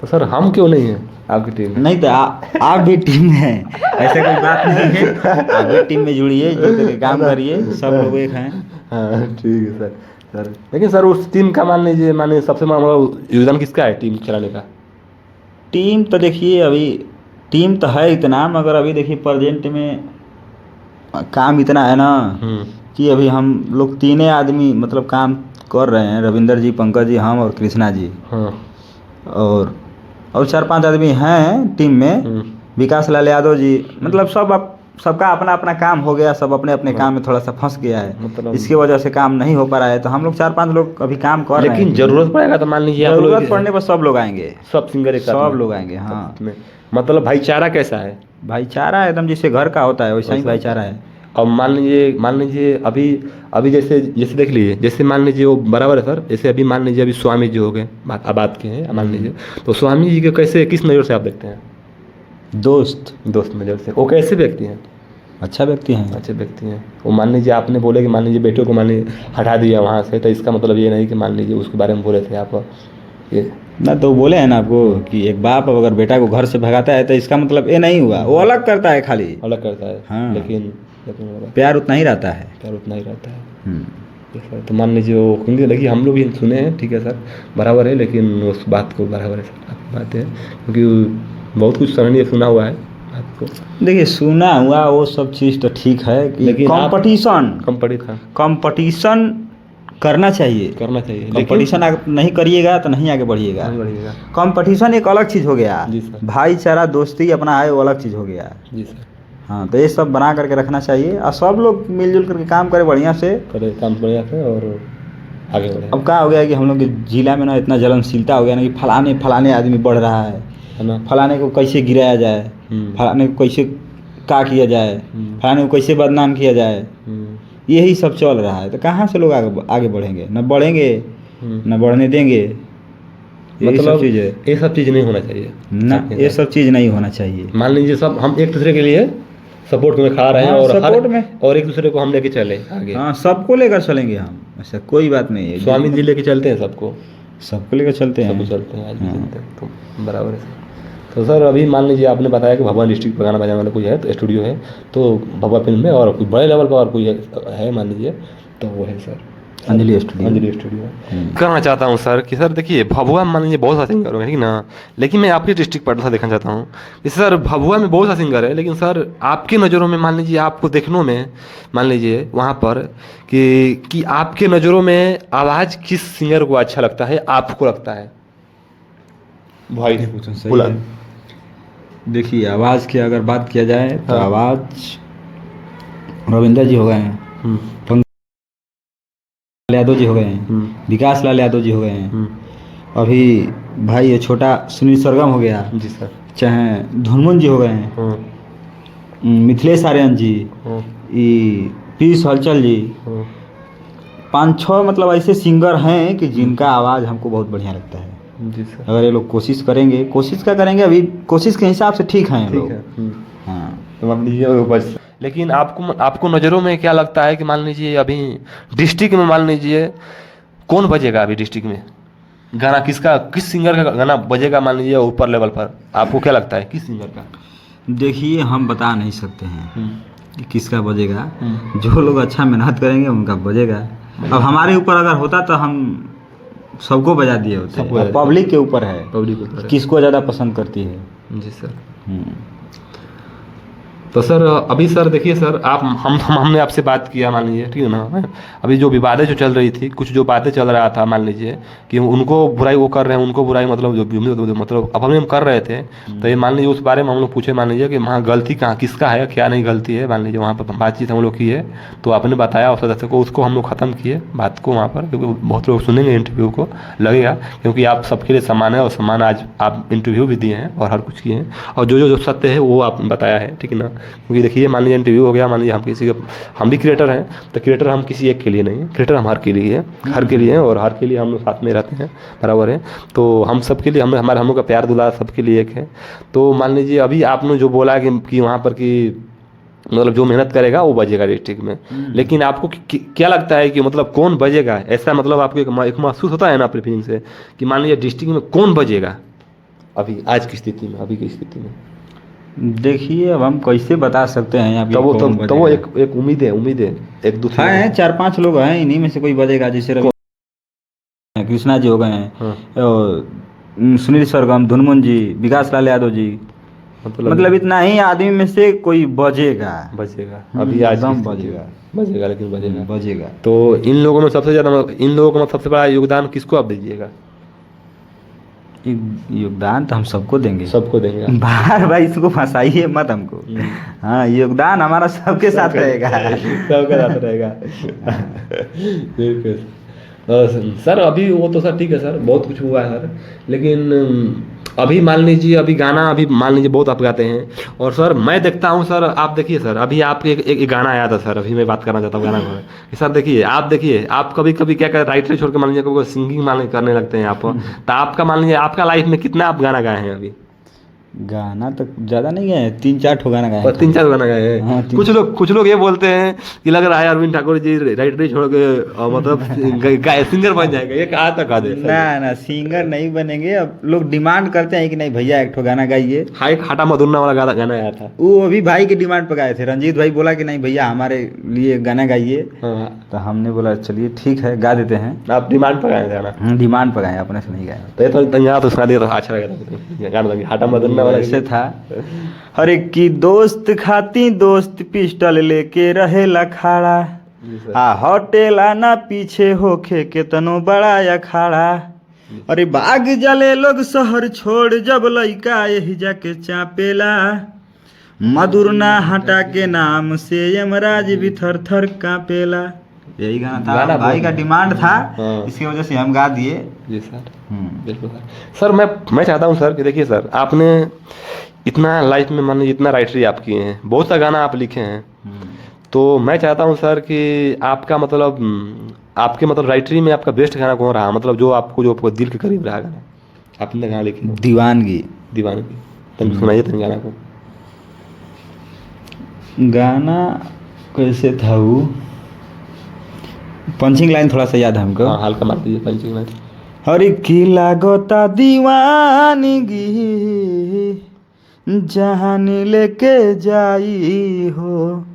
तो सर हम क्यों नहीं हैं आपकी टीम में? नहीं तो आप भी टीम में हैं, ऐसा कोई बात नहीं है। आप भी टीम में जुड़िए, जुड़ करके काम करिए, सब लोग एक हैं। हाँ ठीक है सर। लेकिन सर उस टीम का मान लीजिए सबसे योगदान किसका है टीम चलाने का? टीम तो देखिए अभी टीम तो है इतना, मगर अभी देखिए प्रेजेंट में काम इतना है ना कि अभी हम लोग तीनों आदमी मतलब काम कर रहे हैं, रविंदर जी, पंकज जी, हम और कृष्णा जी। हाँ। और 4-5 आदमी हैं टीम में, विकास लाल यादव जी, मतलब सबका अपना अपना काम हो गया, सब अपने अपने काम में थोड़ा सा फंस गया है, मतलब इसकी वजह से काम नहीं हो पा रहा है। तो हम लोग 4-5 लोग अभी काम कर रहे हैं। लेकिन जरूरत पड़ेगा तो मान लीजिए आप लोग जरूरत पड़ने पर सब लोग आएंगे, सब सिंगर एक साथ सब में? लोग आएंगे। हाँ, मतलब भाईचारा कैसा है? भाईचारा एकदम जैसे घर का होता है वैसा ही भाईचारा है। अब मान लीजिए अभी जैसे देख लीजिए, जैसे मान लीजिए वो बराबर है सर, जैसे अभी मान लीजिए अभी स्वामी जी हो गए, बात के हैं मान लीजिए, तो स्वामी जी के कैसे किस नज़र से आप देखते हैं? दोस्त नज़र से। वो कैसे व्यक्ति हैं? अच्छा व्यक्ति हैं। अच्छे व्यक्ति हैं। वो मान लीजिए आपने बोले कि मान लीजिए बेटे को मान लीजिए हटा दिया वहाँ से, तो इसका मतलब ये नहीं कि मान लीजिए उसके बारे में बोले थे आप ये ना, तो बोले हैं ना आपको कि एक बाप अगर बेटा को घर से भगाता है तो इसका मतलब ये नहीं हुआ वो अलग करता है, खाली अलग करता है। हाँ, लेकिन प्यार उतना ही रहता है। प्यार उतना ही रहता है। सर तो मान लीजिए वो क्योंकि देखिए हम लोग भी सुने हैं, ठीक है सर, बराबर है, लेकिन उस बात को बराबर है सर, आपकी बात है, क्योंकि बहुत कुछ सराहनीय सुना हुआ है आपको। देखिए सुना हुआ वो सब चीज़ तो ठीक है कि लेकिन कंपटीशन करना चाहिए, कंपटीशन नहीं करिएगा तो नहीं आगे बढ़िएगा। कंपटीशन एक अलग चीज़ हो गया, भाईचारा दोस्ती अपना है वो अलग चीज़ हो गया। जी सर। हाँ, तो ये सब बना करके रखना चाहिए और सब लोग मिलजुल करके काम करें बढ़िया से, और आगे बढ़े। अब क्या हो गया कि हम लोग के जिला में ना इतना जलनशीलता हो गया ना कि फलाने आदमी बढ़ रहा है ना, फलाने को कैसे गिराया जाए, फलाने को कैसे क्या किया जाए, फलाने को कैसे बदनाम किया जाए, यही सब चल रहा है। तो कहाँ से लोग आगे बढ़ेंगे? न बढ़ेंगे न बढ़ने देंगे। मतलब ये सब चीज़ नहीं होना चाहिए ना, ये सब चीज़ नहीं होना चाहिए। मान लीजिए सब हम एक दूसरे के लिए सपोर्ट में खा रहे हैं, और सपोर्ट में और एक दूसरे को हम लेके चले आगे। हाँ, सबको लेकर चलेंगे हम, ऐसा कोई बात नहीं है। स्वामी जी लेके चलते हैं सबको लेकर चलते हैं, सबको चलते हैं आज भी चलते हैं, तो बराबर है सर। तो सर अभी मान लीजिए आपने बताया कि भगवान डिस्ट्रिक्ट पर गाना बजाने वाला कोई है, तो स्टूडियो है, तो भगवा फिल्म में, और कोई बड़े लेवल पर और कोई है मान लीजिए, तो वो है सर अंजलि स्टूडियो। कहना चाहता हूँ सर कि सर देखिए भभुआ में मान लीजिए बहुत सारे सिंगर हैं, ठीक ना, लेकिन मैं आपकी डिस्ट्रिक्ट पटना से देखना चाहता हूँ कि सर भभुआ में बहुत सारे सिंगर है, लेकिन सर आपकी नज़रों में मान लीजिए आपको देखने में मान लीजिए वहाँ पर कि आपके नज़रों में आवाज़ किस सिंगर को अच्छा लगता है, आपको लगता है? भाई बोला। देखिए आवाज़ की अगर बात किया जाए तो आवाज़ रविंदर जी हो गए हैं, यादव जी हो गए हैं, विकास लाल यादव जी हो गए हैं, अभी भाई ये छोटा सुनील सरगम हो गया जी सर, चाहे धुनमुन जी हो गए हैं, मिथिलेश आर्यन जी, पीयूष हलचल जी, 5-6 मतलब ऐसे सिंगर हैं कि जिनका आवाज़ हमको बहुत बढ़िया लगता है जी सर। अगर ये लोग कोशिश करेंगे, कोशिश क्या करेंगे, अभी कोशिश के हिसाब से ठीक हैं लोग। हाँ, तो मान लीजिए लेकिन आपको नज़रों में क्या लगता है कि मान लीजिए अभी डिस्ट्रिक्ट में मान लीजिए कौन बजेगा अभी डिस्ट्रिक्ट में गाना, किस सिंगर का गाना बजेगा मान लीजिए ऊपर लेवल पर? आपको क्या लगता है किस सिंगर का? देखिए हम बता नहीं सकते हैं कि किसका बजेगा, जो लोग अच्छा मेहनत करेंगे उनका बजेगा। अब हमारे ऊपर अगर होता तो हम सबको बजा दिए होते। पब्लिक के ऊपर है किसको ज़्यादा पसंद करती है। जी सर। तो सर अभी सर देखिए सर हमने आपसे बात किया मान लीजिए, ठीक है ना, अभी जो विवादें जो चल रही थी, कुछ जो बातें चल रहा था मान लीजिए कि उनको बुराई वो कर रहे हैं, उनको बुराई मतलब जो मतलब अपने हम कर रहे थे, तो ये मान लीजिए उस बारे में हम लोग पूछे मान लीजिए कि वहाँ गलती कहाँ किसका है, क्या नहीं गलती है, मान लीजिए वहाँ पर बातचीत हम लोग की है, तो आपने बताया और सदस्य को उसको हम लोग ख़त्म किए बात को वहाँ पर, क्योंकि बहुत लोग सुनेंगे इंटरव्यू को लगेगा, क्योंकि आप सबके लिए समान है और समान आज आप इंटरव्यू भी दिए हैं और हर कुछ किए हैं, और जो सत्य है वो आपने बताया है, ठीक है ना। क्योंकि देखिए मान लीजिए इंटरव्यू हो गया, मान लीजिए हम किसी के, हम भी क्रिएटर हैं, तो क्रिएटर हम किसी एक के लिए नहीं है, क्रिएटर हम हर के लिए है, हर के लिए है, और हर के लिए हम लोग साथ में रहते हैं, बराबर है। तो हम सब के लिए हम लोग का प्यार दुलार सबके लिए एक है। तो मान लीजिए अभी आपने जो बोला कि वहाँ पर कि मतलब जो मेहनत करेगा वो बजेगा डिस्ट्रिक्ट में, लेकिन आपको क्या लगता है कि मतलब कौन बजेगा, ऐसा मतलब आपको एक महसूस होता है ना अपनी फीलिंग से कि मान लीजिए डिस्ट्रिक्ट में कौन बजेगा अभी आज की स्थिति में, अभी की स्थिति में? देखिए अब हम कैसे बता सकते हैं यहाँ पे कौन तो वो बजेगा। एक उम्मीद है एक दूसरे हैं 4-5 लोग हैं, इन्हीं में से कोई बजेगा, जैसे रवि कृष्णा जी हो गए हैं, हाँ। और सुनील सरगम, धुनमुन जी, विकास लाल यादव जी, मतलब इतना ही आदमी में से कोई बजेगा। अभी आज की एकदम स्थिति में बजेगा, लेकिन बजेगा। तो इन लोगों में सबसे ज़्यादा, इन लोगों का सबसे बड़ा योगदान किसको आप दीजिएगा? योगदान तो हम सबको देंगे आप। भाई इसको फंसाइए मत हमको। हाँ, योगदान हमारा सबके साथ रहेगा। सबके साथ रहेगा। बिल्कुल। सर अभी वो तो सर ठीक है सर, बहुत कुछ हुआ है सर, लेकिन अभी मान लीजिए अभी गाना अभी मान लीजिए बहुत आप गाते हैं, और सर मैं देखता हूँ सर, आप देखिए सर अभी आपके एक गाना आया था सर, अभी मैं बात करना चाहता हूँ गाना को कि सर देखिए आप कभी कभी क्या कर राइटर छोड़ के मान लीजिए कोई सिंगिंग मान लीजिए करने लगते हैं आप, तो आपका मान लीजिए आपका लाइफ में कितना आप गाना गाए हैं अभी? गाना तो ज़्यादा नहीं गाए, 3-4 ठो गाना गाए, 3-4 गाना गाए हैं। हाँ, कुछ लोग ये बोलते हैं कि लग रहा है अरविंद ठाकुर जी राइटरी छोड़ के मतलब सिंगर बन जाएगा, ये कहा तक दे? ना सिंगर नहीं बनेंगे। अब लोग डिमांड करते हैं कि नहीं भैया एक ठो गाना गाइए। हाँ, एक हाटा मधुरना वाला गाना आया था, वो अभी भाई की डिमांड पर गाए थे। रंजीत भाई बोला कि नहीं भैया हमारे लिए गाना गाइए, तो हमने बोला चलिए ठीक है गा देते हैं। आप डिमांड पर गाए गाना? डिमांड पर गाए, अपने से नहीं गाए। तो यहाँ तो सुना दिया तो अच्छा लगा गाना, हाटा मधुरना वाला ऐसे था। हर एक की दोस्त खाती दोस्त पिस्टल लेके रहेला खड़ा, हटेला ना पीछे होखे केतनो बड़ा अखाड़ा। अरे बाग जले लोग शहर छोड़ जब लइका यही जाके चापेला, मधुरना हटा के नाम से यमराज भी थर थर कांपेला। यही गाना था, भाई का डिमांड था, इसकी वजह से हम गा दिए। जी सर, बिल्कुल सर। मैं चाहता हूँ सर कि देखिए सर, आपने इतना लाइफ में मान लीजिए इतना राइटरी आप किए हैं, बहुत सा गाना आप लिखे हैं, तो मैं चाहता हूँ सर कि आपका मतलब आपके मतलब राइटरी में आपका बेस्ट गाना कौन रहा, मतलब जो आपको दिल के करीब रहा गाना आपने गाना लिखे? दीवानगी। तुम सुनाइए तुम गाना को। गाना कैसे था वो, पंचिंग लाइन थोड़ा सा याद है हमको। हाँ, हल्का मार दीजिए पंचिंग लाइन। हर की लागोता दीवानगी जहान लेके जाई हो,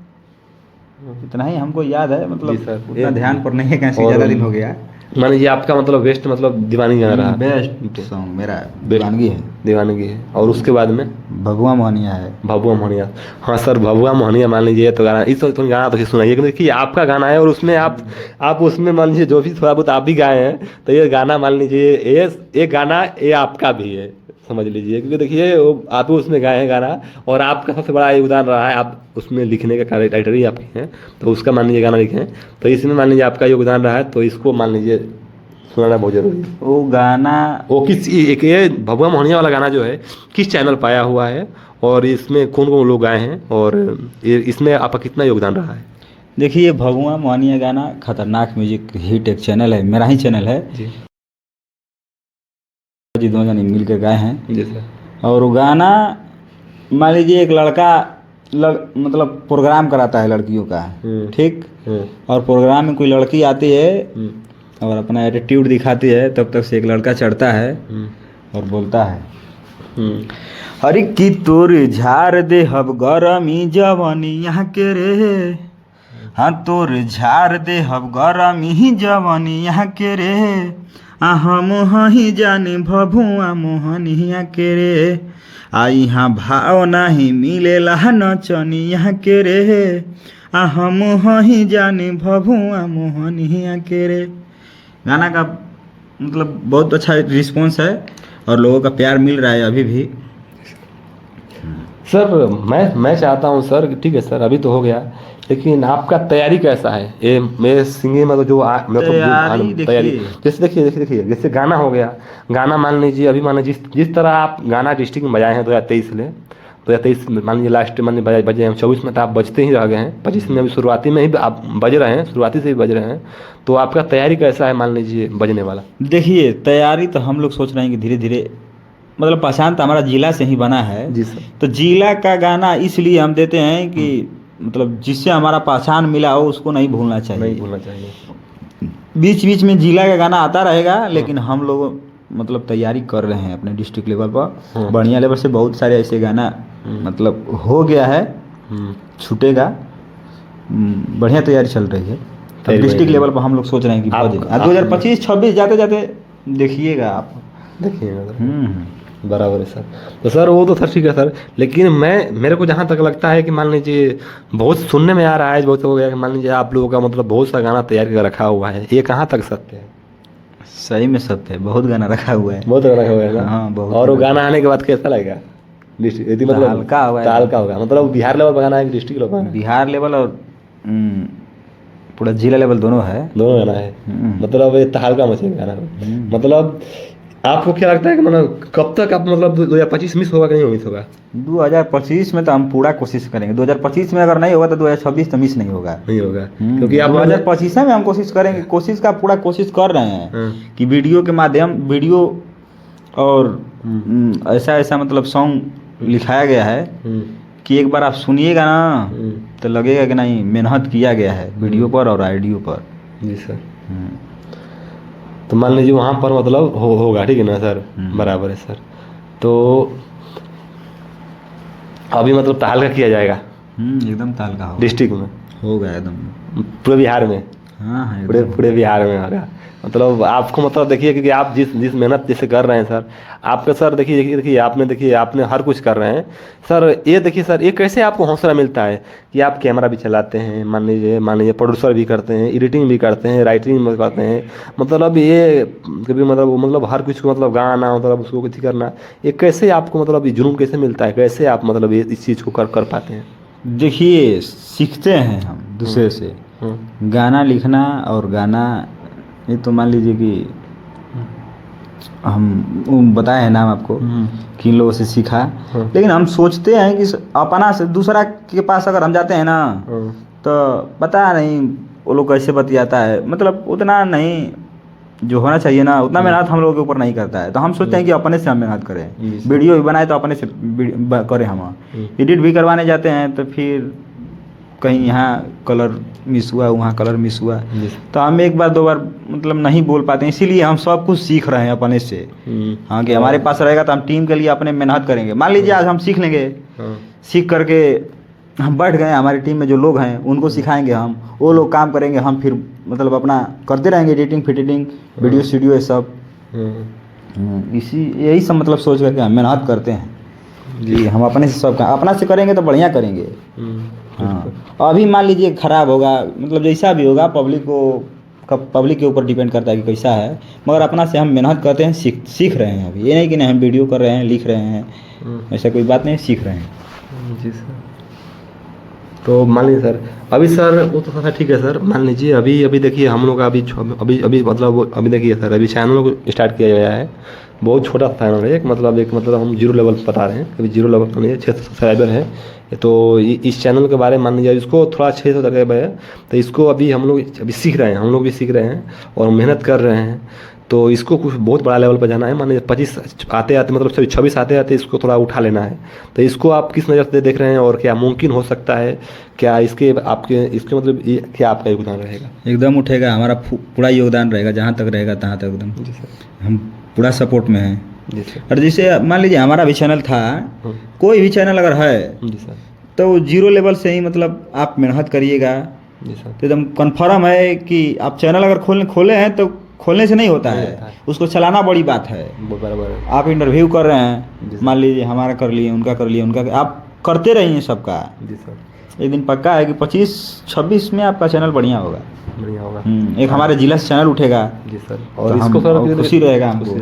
इतना ही हमको याद है, मतलब उतना ध्यान पर नहीं है, कैसे ज़्यादा दिन हो गया। मान लीजिए आपका मतलब बेस्ट मतलब दीवानी गाना रहा? बेस्ट सॉन्ग मेरा दीवानगी है। और उसके बाद में भगवा मोहनिया है। हाँ सर, भगवा मोहनिया मान लीजिए तो गाना, इस तो गाना तो सुनाइए, क्योंकि देखिए आपका गाना है और उसमें आप उसमें मान लीजिए जो भी थोड़ा बहुत आप भी गाए हैं, तो ये गाना मान लीजिए ये गाना ये आपका भी है, समझ लीजिए, क्योंकि देखिए आप भी उसमें गाए हैं गाना, और आपका सबसे बड़ा योगदान रहा है, आप उसमें लिखने का राइटर ही आपके हैं, तो उसका मान लीजिए गाना लिखे हैं, तो इसमें मान लीजिए आपका योगदान रहा है, तो इसको मान लीजिए सुनाना बहुत जरूरी है। वो गाना वो किस एक ये भगवा मोहनिया वाला गाना जो है किस चैनल पर आया हुआ है, और इसमें कौन कौन लोग गाए हैं, और इसमें आपका कितना योगदान रहा है? देखिए भगवा मोहनिया गाना खतरनाक म्यूजिक हिट एक चैनल है, मेरा ही चैनल है जी, दोनों जने मिल के गाए हैं जी सर। और वो गाना मान लीजिए एक लड़का मतलब प्रोग्राम कराता है लड़कियों का, ठीक, और प्रोग्राम में कोई लड़की आती है और अपना एटीट्यूड दिखाती है, तब तक से एक लड़का चढ़ता है और बोलता है, अरे की तोर झाड़ दे हब गरमी जवानी यहाँ के रे, हाँ तोर झाड़ दे हब गरमी जवानी यहाँ के रे, हम ही जाने भभुआ मोहनिया के रे, आई हाँ भाव नहीं मिलेला नचनी यहाँ के रे, हम ही जाने भभुआ मोहनिया के रे। गाना का मतलब बहुत अच्छा रिस्पॉन्स है और लोगों का प्यार मिल रहा है अभी भी। सर मैं चाहता हूँ सर, ठीक है सर अभी तो हो गया, लेकिन आपका तैयारी कैसा है ये मेरे सिंगिंग में, तो जो तैयारी जैसे देखिए जैसे गाना हो गया, गाना मान लीजिए अभी मान लीजिए जिस तरह आप गाना डिस्ट्रिक्ट में बजाए हैं 2023 में, तो या 23 मान लीजिए लास्ट मान लीजिए बजे हैं 24 में, तो आप बजते ही रह गए हैं, 25 में अभी शुरुआती में ही आप बज रहे हैं, शुरुआती से ही बज रहे हैं, तो आपका तैयारी कैसा है मान लीजिए बजने वाला? देखिए तैयारी तो हम लोग सोच रहे हैं कि धीरे धीरे, मतलब पहचान तो हमारा जिला से ही बना है। जी सर। तो जिला का गाना इसलिए हम देते हैं कि मतलब जिससे हमारा पहचान मिला हो उसको नहीं भूलना चाहिए। नहीं भूलना चाहिए। बीच बीच में जिला का गाना आता रहेगा, लेकिन हम लोग मतलब तैयारी कर रहे हैं अपने डिस्ट्रिक्ट लेवल पर, बढ़िया लेवल से बहुत सारे ऐसे गाना मतलब हो गया है, छूटेगा, बढ़िया तैयारी चल रही है। अब डिस्ट्रिक्ट लेवल पर हम लोग सोच रहे हैं कि 2025-26 जाते जाते देखिएगा आप, देखिएगा बराबर है सर। तो सर वो तो सर ठीक है सर, लेकिन मेरे को जहाँ तक लगता है कि मान लीजिए बहुत सुनने में आ रहा है, बहुत हो गया कि मान लीजिए आप लोगों का मतलब बहुत सा गाना तैयार कर रखा हुआ है, ये कहाँ तक सत्य है? सही में सत्य है, बहुत गाना रखा हुआ है। बहुत गाना रखा हुआ है ना? हाँ बहुत। और वो गाना आने के बाद कैसा लगेगा? यदि मतलब हल्का होगा, हल्का होगा, मतलब बिहार लेवल पर गाना है कि डिस्ट्रिक्ट लेवल पर? बिहार लेवल और पूरा जिला लेवल दोनों है। दोनों गाना है, मतलब ये हल्का मचेगा गाना। मतलब आपको क्या लगता है कि मतलब कब तक आप मतलब 2025 मिस होगा कि नहीं मिस होगा? 2025 में तो हम पूरा कोशिश करेंगे। 2025 में अगर नहीं होगा तो 2026 तो मिस नहीं होगा। नहीं होगा क्योंकि आप 2025 में हम कोशिश करेंगे, कोशिश का पूरा कोशिश कर रहे हैं कि वीडियो के माध्यम, वीडियो और ऐसा ऐसा मतलब सॉन्ग लिखाया गया है कि एक बार आप सुनिएगा ना तो लगेगा कि नहीं मेहनत किया गया है वीडियो पर और ऑडियो पर। जी सर। तो मान लीजिए वहाँ पर मतलब होगा, ठीक है ना सर? बराबर है सर। तो अभी मतलब ताल का किया जाएगा? एकदम ताल का होगा, डिस्ट्रिक्ट में होगा एकदम, पूरे बिहार में। हाँ पूरे बिहार में होगा। मतलब आपको मतलब देखिए क्योंकि आप जिस मेहनत जैसे कर रहे हैं सर, आपका सर देखिए आपने हर कुछ कर रहे हैं सर। ये देखिए सर, ये कैसे आपको हौसला मिलता है कि आप कैमरा भी चलाते हैं, मान लीजिए प्रोड्यूसर भी करते हैं, एडिटिंग भी करते हैं, राइटिंग भी करते हैं, मतलब ये कभी मतलब हर कुछ को मतलब गाना मतलब उसको कुछ करना, ये कैसे आपको मतलब ये जुनून कैसे मिलता है, कैसे आप मतलब ये इस चीज़ को कर पाते हैं? देखिए सीखते हैं हम दूसरे से, गाना लिखना और गाना, ये तो मान लीजिए कि हम बताए हैं नाम आपको किन लोगों से सीखा, लेकिन हम सोचते हैं कि अपना से दूसरा के पास अगर हम जाते हैं ना तो पता नहीं वो लोग कैसे बतियाता है, मतलब उतना नहीं जो होना चाहिए ना, उतना मेहनत हम लोगों के ऊपर नहीं करता है। तो हम सोचते हैं कि अपने से हम मेहनत करें, वीडियो भी बनाए तो अपने से करें, हम एडिट भी करवाने जाते हैं तो फिर कहीं यहाँ कलर मिस हुआ, वहाँ कलर मिस हुआ, तो हम एक बार दो बार मतलब नहीं बोल पाते हैं, इसीलिए हम सब कुछ सीख रहे हैं अपने से। हाँ कि हमारे पास रहेगा तो हम टीम के लिए अपने मेहनत करेंगे। मान लीजिए आज हम सीख लेंगे, सीख करके हम बैठ गए, हमारी टीम में जो लोग हैं उनको सिखाएंगे हम, वो लोग काम करेंगे, हम फिर मतलब अपना करते रहेंगे एडिटिंग फिटिटिंग वीडियो स्टूडियो ये सब। यही सब मतलब सोच करके हम मेहनत करते हैं कि हम अपने से सब अपना से करेंगे तो बढ़िया करेंगे। हाँ अभी मान लीजिए खराब होगा, मतलब जैसा भी होगा पब्लिक के ऊपर डिपेंड करता है कि कैसा है, मगर अपना से हम मेहनत करते हैं, सीख रहे हैं। अभी ये नहीं कि नहीं हम वीडियो कर रहे हैं, लिख रहे हैं, ऐसा कोई बात नहीं, सीख रहे हैं। जी सर। तो मान लीजिए सर, अभी सर वो तो सर ठीक है सर, मान लीजिए अभी देखिए हम लोग का अभी मतलब अभी देखिए सर, अभी चैनल को स्टार्ट किया गया है, बहुत छोटा चैनल है, एक मतलब हम 0 लेवल पर बता रहे हैं, अभी 0 लेवल पर नहीं है, 600 सब्सक्राइबर है। तो इस चैनल के बारे में मान लीजिए इसको थोड़ा 600 सब्सक्राइबर है, तो इसको अभी हम लोग अभी सीख रहे हैं, हम लोग भी सीख रहे हैं और मेहनत कर रहे हैं। तो इसको कुछ बहुत बड़ा लेवल पर जाना है, मान लीजिए 25 आते आते मतलब 26 आते आते इसको थोड़ा उठा लेना है। तो इसको आप किस नज़र से देख रहे हैं और क्या मुमकिन हो सकता है, क्या इसके मतलब क्या आपका योगदान रहेगा? एकदम उठेगा, हमारा पूरा योगदान रहेगा, जहाँ तक रहेगा तहाँ तक एकदम। जी सर। हम पूरा सपोर्ट में हैं। जी सर। और जैसे मान लीजिए हमारा भी चैनल था, कोई भी चैनल अगर है जी सर, तो 0 लेवल से ही मतलब आप मेहनत करिएगा। जी सर। तो एकदम कन्फर्म है कि आप चैनल अगर खोले हैं तो खोलने से नहीं होता है, उसको चलाना बड़ी बात है। बराबर है। आप इंटरव्यू कर रहे हैं, मान लीजिए हमारा कर लिए, उनका कर लिए, आप करते रहिए सबका। जी सर। एक दिन पक्का है कि 25-26 में आपका चैनल बढ़िया होगा। बढ़िया होगा। एक हमारे जिला से चैनल उठेगा जी सर। तो और हम इसको सर और खुशी रहेगा हमको।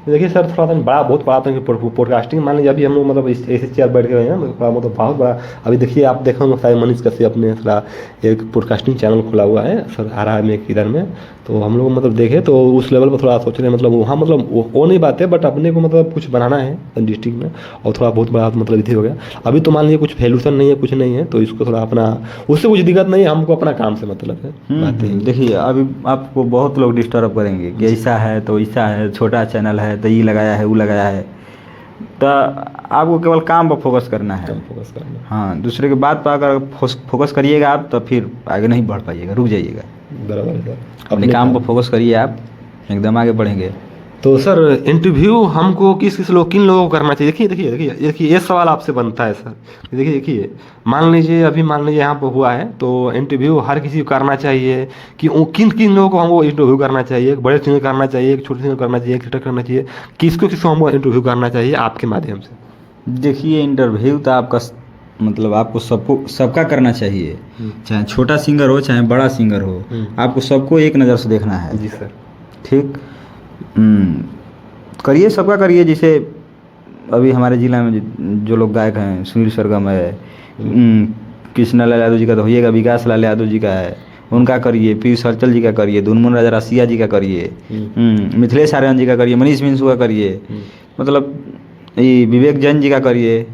देखिए सर, थोड़ा सा बड़ा बहुत बड़ा था पॉडकास्टिंग, मान लीजिए अभी हम लोग मतलब ऐसे चेयर बैठ गए हैं ना, थोड़ा मतलब बहुत बड़ा। अभी देखिए आप देखे होंगे शायद मनीष कश्यप ने थोड़ा एक पॉडकास्टिंग चैनल खोला हुआ है सर, आ रहा है में किधर में, तो हम लोग मतलब देखे तो उस लेवल पर थोड़ा सोच रहे हैं, मतलब वहाँ मतलब वो नहीं बात है, बट अपने को मतलब कुछ बनाना है डिस्ट्रिक्ट में, और थोड़ा बहुत बड़ा मतलब इधर हो गया। अभी तो मान लीजिए कुछ वैल्यूशन नहीं है, कुछ नहीं है, तो इसको थोड़ा अपना, उससे कुछ दिक्कत नहीं है, हमको अपना काम से मतलब है। बात यही है। देखिए अभी आपको बहुत लोग डिस्टर्ब करेंगे कि ऐसा है तो ऐसा है, छोटा चैनल है तो ये लगाया है वो लगाया है, तो आपको केवल काम पर फोकस करना है। कम फोकस करना। हाँ, दूसरे की बात पर अगर फोकस करिएगा आप तो फिर आगे नहीं बढ़ पाइएगा, रुक जाइएगा। बराबर है सर। अपने काम पर फोकस करिए, आप एकदम आगे बढ़ेंगे। तो सर इंटरव्यू हमको किन लोगों को करना चाहिए? देखिए ये सवाल आपसे बनता है सर। देखिए मान लीजिए यहाँ पर हुआ है, तो इंटरव्यू हर किसी को करना चाहिए कि किन किन लोगों को हमको इंटरव्यू करना चाहिए? एक बड़े सिंगर करना चाहिए, एक छोटे सिंगर करना चाहिए, एक क्रिएटर करना चाहिए, किसको हमको इंटरव्यू करना चाहिए आपके माध्यम से? देखिए इंटरव्यू तो आपका मतलब आपको सबका करना चाहिए, चाहे छोटा सिंगर हो चाहे बड़ा सिंगर हो, आपको सबको एक नज़र से देखना है। जी सर। ठीक। करिए, सबका करिए। जैसे अभी हमारे ज़िला में जो लोग गायक हैं, सुनील सरगम है, कृष्णा लाल यादव जी का तो होइएगा, विकास लाल यादव जी का है, उनका करिए, पीयूष हलचल जी का करिए, दुनमुन राजा रसिया जी का करिए, मिथिलेश आर्यन जी का करिए, मनीष मिंसू का करिए, मतलब ये विवेक जैन जी का करिए,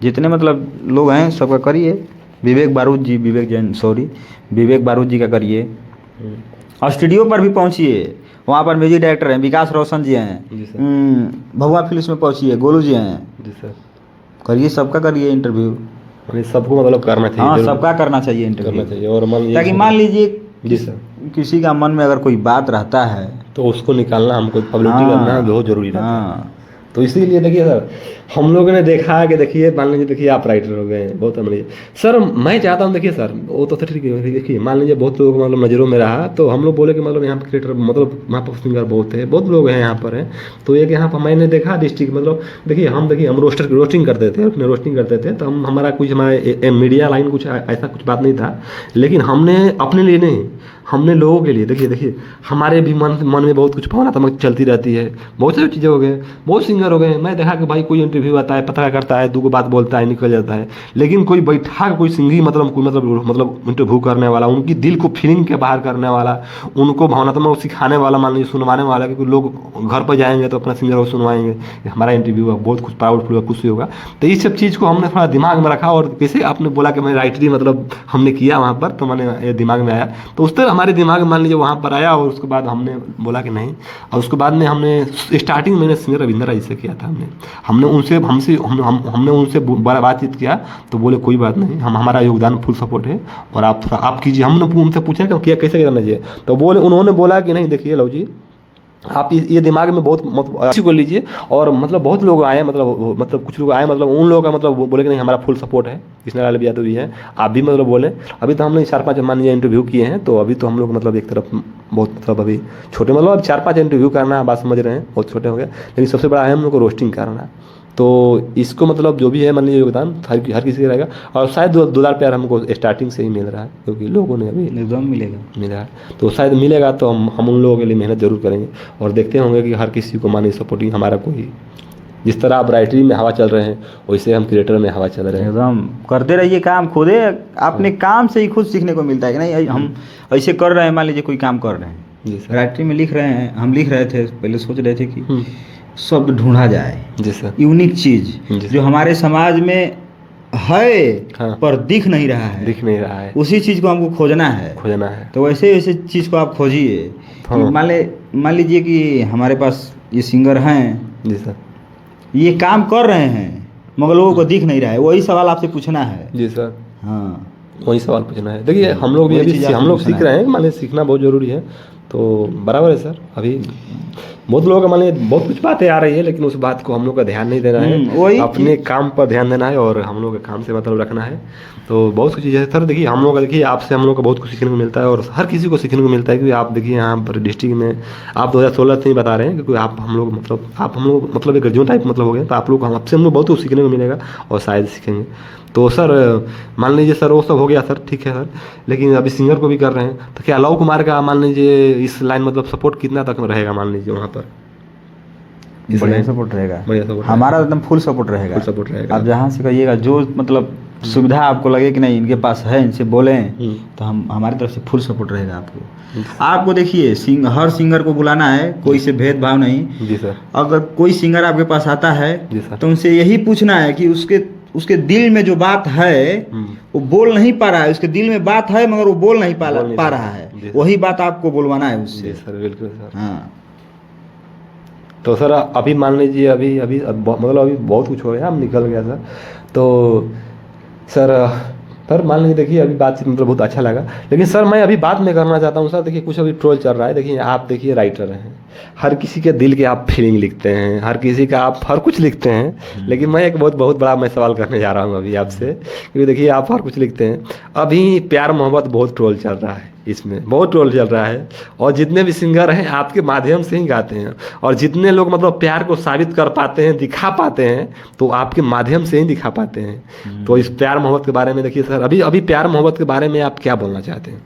जितने मतलब लोग हैं सबका करिए। विवेक बारूद जी का करिए। और स्टूडियो पर भी पहुंचिए, वहाँ पर म्यूजिक डायरेक्टर हैं, विकास रोशन जी हैं, भगवा फिल्म्स में पहुंचिए, गोलू जी हैं। जी सर। करिए, सबका करिए इंटरव्यू। सबको मतलब करना चाहिए। हाँ, सबका करना चाहिए इंटरव्यू, करना चाहिए। और ताकि मान लीजिए जी सर, किसी का मन में अगर कोई बात रहता है तो उसको निकालना, हमको पब्लिसिटी करना बहुत जरूरी रहता है। हाँ। तो इसीलिए देखिए सर, हम लोगों ने देखा है कि देखिए मान लीजिए, देखिए आप राइटर हो गए हैं, बहुत मान लीजिए सर, मैं चाहता हूँ देखिए सर, वो तो ठीक है, देखिए मान लीजिए बहुत लोगों को मतलब नज़रों में रहा, तो हम लोग बोले कि मतलब यहाँ पर क्रिएटर मतलब वहाँ पर सिंगर बहुत है, बहुत लोग हैं यहाँ पर हैं, तो एक यहाँ पर मैंने देखा डिस्ट्रिक्ट मतलब देखिए हम रोस्टिंग करते थे, तो हमारा कुछ हमारे मीडिया लाइन कुछ ऐसा कुछ बात नहीं था, लेकिन हमने अपने लिए नहीं, हमने लोगों के लिए, देखिए हमारे भी मन में बहुत कुछ भावनात्मक चलती रहती है, बहुत सारी चीज़ें हो गए, बहुत सिंगर हो गए। मैं देखा कि भाई कोई इंटरव्यू आता है, पता करता है, 2 बात बोलता है, निकल जाता है, लेकिन कोई बैठा कोई सिंगिंग मतलब इंटरव्यू करने वाला, उनकी दिल को फीलिंग के बाहर करने वाला, उनको भावनात्मक सिखाने वाला, मान लीजिए सुनवाने वाला, क्योंकि लोग घर पर जाएंगे तो अपना सिंगर को सुनवाएंगे, हमारा इंटरव्यू है, बहुत कुछ प्राउडफुल होगा, खुशी होगा। तो इस सब चीज़ को हमने थोड़ा दिमाग में रखा, और जैसे आपने बोला कि मैं राइटरी मतलब हमने किया वहाँ पर, तो मैंने ये दिमाग में आया, तो उस तरह हमारे दिमाग में मान लीजिए वहाँ पर आया, और उसके बाद हमने बोला कि नहीं, और उसके बाद में हमने स्टार्टिंग मैंने सिंगर रविंद्र राय से किया था, हमने उनसे बड़ा बातचीत किया, तो बोले कोई बात नहीं, हमारा योगदान फुल सपोर्ट है, और आप थोड़ा आप कीजिए। हमने उनसे पूछा कि कैसे करना चाहिए, तो उन्होंने बोला कि नहीं देखिए लो जी, आप ये दिमाग में बहुत अच्छी को लीजिए, और मतलब बहुत लोग आए, मतलब कुछ लोग आए, मतलब उन लोगों का मतलब बोले कि नहीं हमारा फुल सपोर्ट है, कृष्णा लाल यादव भी है, आप भी मतलब बोले। अभी तो हमने 4-5 मान लीजिए इंटरव्यू किए हैं, तो अभी तो हम लोग मतलब एक तरफ बहुत मतलब अभी छोटे, मतलब अब 4-5 इंटरव्यू करना, बात समझ रहे हैं, बहुत छोटे हो गए, लेकिन सबसे बड़ा है हम लोग को रोस्टिंग करना। तो इसको मतलब जो भी है मान लीजिए योगदान हर किसी का रहेगा, और शायद 2 प्यार हमको स्टार्टिंग से ही मिल रहा है, क्योंकि लोगों ने अभी एकदम मिलेगा, तो शायद मिलेगा, तो हम उन लोगों के लिए मेहनत जरूर करेंगे, और देखते होंगे कि हर किसी को माने सपोर्टिंग हमारा कोई, जिस तरह आप राइटरी में हवा चल रहे हैं, वैसे हम क्रिएटर में हवा चल रहे हैं। एकदम करते रहिए काम, खुद अपने काम से ही खुद सीखने को मिलता है कि नहीं, हम ऐसे कर रहे हैं, मान लीजिए कोई काम कर रहे हैं, जी सर, राइटरी में लिख रहे हैं, हम लिख रहे थे, पहले सोच रहे थे कि शब्द ढूंढा जाए, जी सर, यूनिक चीज जो हमारे समाज में है, हाँ, पर दिख नहीं रहा है, उसी चीज को हमको खोजना है। तो वैसे चीज को आप खोजिए। हाँ। मान लीजिए कि हमारे पास ये सिंगर हैं, जी सर, ये काम कर रहे हैं, मगर लोगों को दिख नहीं रहा है, वही सवाल आपसे पूछना है। जी सर, हाँ, वही सवाल पूछना है। देखिए हम लोग भी अभी हम लोग सीख रहे हैं, मान लीजिए सीखना बहुत ज़रूरी है, तो बराबर है सर। अभी बहुत लोगों का मान लीजिए बहुत कुछ बातें आ रही है, लेकिन उस बात को हम लोग का ध्यान नहीं देना है, वही अपने काम पर ध्यान देना है और हम लोग के काम से मतलब रखना है। तो बहुत कुछ चीज़ें सर, देखिए हम लोग का, देखिए आपसे हम लोग को बहुत कुछ सीखने को मिलता है और हर किसी को सीखने को मिलता है, क्योंकि आप देखिए यहाँ पर डिस्ट्रिक्ट में आप 2016 से ही बता रहे हैं, क्योंकि आप हम लोग मतलब एक अर्जुन टाइप मतलब हो गए, तो आप लोग आपसे हम लोग बहुत कुछ सीखने को मिलेगा और शायद सीखेंगे। तो सर मान लीजिए सर वो सब हो गया सर, ठीक है सर, लेकिन अभी सिंगर को भी कर रहे हैं, तो क्या लव कुमार का मान लीजिए इस लाइन मतलब सपोर्ट कितना तक में रहेगा मान लीजिए वहाँ पर? इस बढ़िया लाइन सपोर्ट रहेगा, बढ़िया सपोर्ट हमारा एकदम फुल सपोर्ट रहेगा। फुल सपोर्ट रहेगा। आप जहाँ से कहिएगा, जो मतलब सुविधा आपको लगे कि नहीं इनके पास है, इनसे बोलें, तो हम हमारी तरफ से फुल सपोर्ट रहेगा आपको। आपको देखिए हर सिंगर को बुलाना है, कोई से भेदभाव नहीं। जी सर। अगर कोई सिंगर आपके पास आता है जी सर। तो उनसे यही पूछना है कि उसके दिल में जो बात है वो बोल नहीं पा रहा है, उसके दिल में बात है मगर वो बोल नहीं पा रहा है, वही बात आपको बोलवाना है उससे। सर बिल्कुल सर। हाँ, तो सर अभी मान लीजिए अभी अभी मतलब अभी बहुत कुछ हो गया, हम निकल गया सर। तो सर मान लीजिए देखिए अभी बातचीत मतलब बहुत अच्छा लगा, लेकिन सर मैं अभी बात में करना चाहता हूँ सर, देखिए कुछ अभी ट्रोल चल रहा है। देखिए आप देखिए राइटर हैं, हर किसी के दिल के आप फीलिंग लिखते हैं, हर किसी का आप हर कुछ लिखते हैं, लेकिन मैं एक बहुत बड़ा मैं सवाल करने जा रहा हूँ अभी आपसे, क्योंकि देखिए आप हर कुछ लिखते हैं। अभी प्यार मोहब्बत बहुत ट्रोल चल रहा है, इसमें बहुत ट्रोल चल रहा है, और जितने भी सिंगर हैं आपके माध्यम से ही गाते हैं, और जितने लोग मतलब प्यार को साबित कर पाते हैं, दिखा पाते हैं, तो आपके माध्यम से ही दिखा पाते हैं। तो इस प्यार मोहब्बत के बारे में देखिए सर, अभी प्यार मोहब्बत के बारे में आप क्या बोलना चाहते हैं?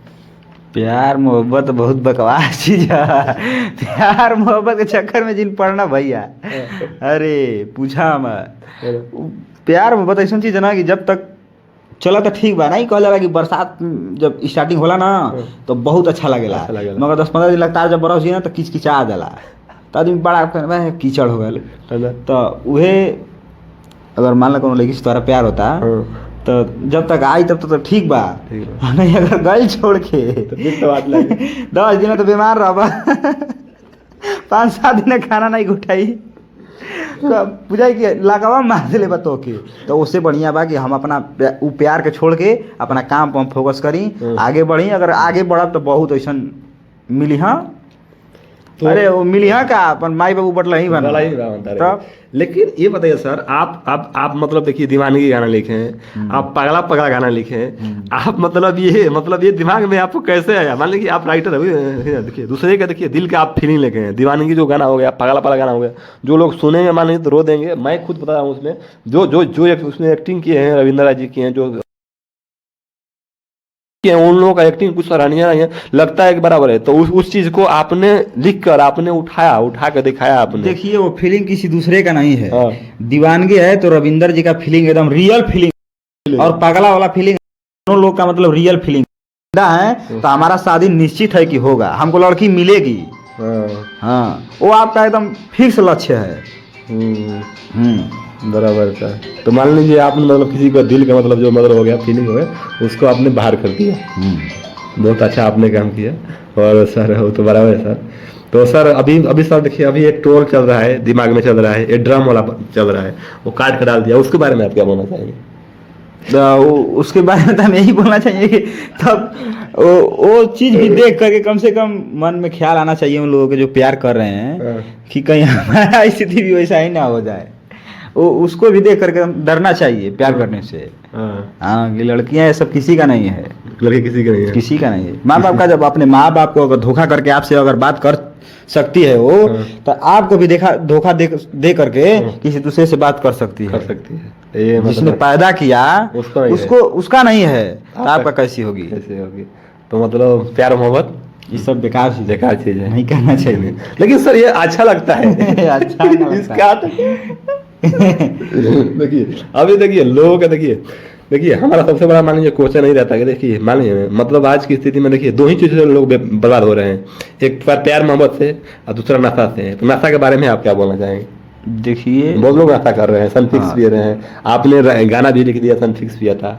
प्यार मोहब्बत बहुत बकवास चीज है। प्यार मोहब्बत के चक्कर में जिन पड़ना भैया, अरे पूछा मत। प्यार मोहब्बत ऐसा चीज है ना कि जब तक चला तो ठीक बा, नहीं कहल जाला कि बरसात जब स्टार्टिंग होला ना तो बहुत अच्छा लगेला, मगर 10-15 दिन लगता है जब बरस जी ना तो किचकिचा जाला, तो आदमी बड़ा कीचड़ हो गया। तो उहे अगर मान लो कोनो लड़की से तुम्हारा प्यार होता तो जब तक आई तब तो ठीक बा, नहीं अगर गल छोड़ के तो 10 दिन तो बीमार रहा 5-7 दिन खाना नहीं उठाई, पूछा कि लगावा मार दिले बतो के, तो उससे बढ़िया बा कि हम अपना प्यार के छोड़ के अपना काम पर फोकस करी, आगे बढ़ी। अगर आगे बढ़ब तो बहुत ऐसा मिली। हाँ तो अरे वो मिली हाँ का अपन माई बाबू बटला ही बना तब। लेकिन ये बताइए सर, आप मतलब देखिए दीवानगी गाना लिखे हैं, आप पगला पगला गाना लिखे हैं, आप मतलब ये दिमाग में आपको कैसे आया? मान लीजिए आप राइटर है, देखिए दूसरे का देखिए दिल का आप फीलिंग लेके हैं। दीवानगी जो गाना हो गया, पगला पगला गाना हो गया, जो लोग सुनेंगे मान लीजिए तो रो देंगे। मैं खुद बता रहा हूँ उसमें जो उसमें एक्टिंग किए हैं रविंद्र राज जी की हैं, जो उन लोगों का एक्टिंग कुछ सराहनीय नहीं है, लगता है कि बराबर है। तो उस चीज को आपने लिख कर आपने उठा कर दिखाया आपने। देखिए वो फीलिंग किसी दूसरे का नहीं है। दीवानगी है तो रविंदर जी का फीलिंग एकदम रियल फीलिंग, और पगला वाला फीलिंग दोनों लोग का मतलब रियल फीलिंग है। तो हमारा शादी निश्चित है कि होगा, हमको लड़की मिलेगी। हाँ वो आपका एकदम फिक्स लक्ष्य है। बराबर था। तो मान लीजिए आपने मतलब किसी का दिल का मतलब जो मतलब हो गया फीलिंग हो गया उसको आपने बाहर कर दिया। बहुत अच्छा आपने काम किया। और सर वो तो बराबर है सर। तो सर अभी सर देखिए अभी एक ट्रोल चल रहा है, दिमाग में चल रहा है, एक ड्रम वाला चल रहा है, वो काट कर डाल दिया, उसके बारे में आप क्या बोलना चाहेंगे? उसके बारे में तो हम यही बोलना चाहिए कि तब वो चीज भी देख करके कम से कम मन में ख्याल आना चाहिए उन लोगों के जो प्यार कर रहे हैं कि कहीं हमारा स्थिति भी वैसा ही ना हो जाए। वो उसको भी देख करके डरना चाहिए प्यार करने से। हाँ कि लड़कियां ये सब किसी का नहीं है, लड़की किसी का नहीं है, किसी का नहीं है। माँ बाप का जब अपने माँ बाप को अगर धोखा करके आपसे अगर बात कर सकती है वो, तो आपको भी धोखा दे करके किसी दूसरे से बात कर सकती है। ये जिसने पैदा किया उसका नहीं है, आपका कैसी होगी? तो मतलब प्यार मोहब्बत ये सब बेकार चीज है, नहीं करना चाहिए। लेकिन सर ये अच्छा लगता है। अच्छा इसका देखिए अभी देखिए लोगों का देखिए हमारा सबसे बड़ा मान लीजिए क्वेश्चन नहीं रहता कि देखिए मान लीजिए मतलब आज की स्थिति में देखिए 2 ही चीज़ों से लोग बर्बाद हो रहे हैं, एक प्यार मोहब्बत से और दूसरा नशा से। तो नशा के बारे में आप क्या बोलना चाहेंगे? देखिए बहुत लोग नशा कर रहे हैं, सनफिक्स पिए रहे हैं। आपने गाना भी लिख दिया सनफिक्स पिया था।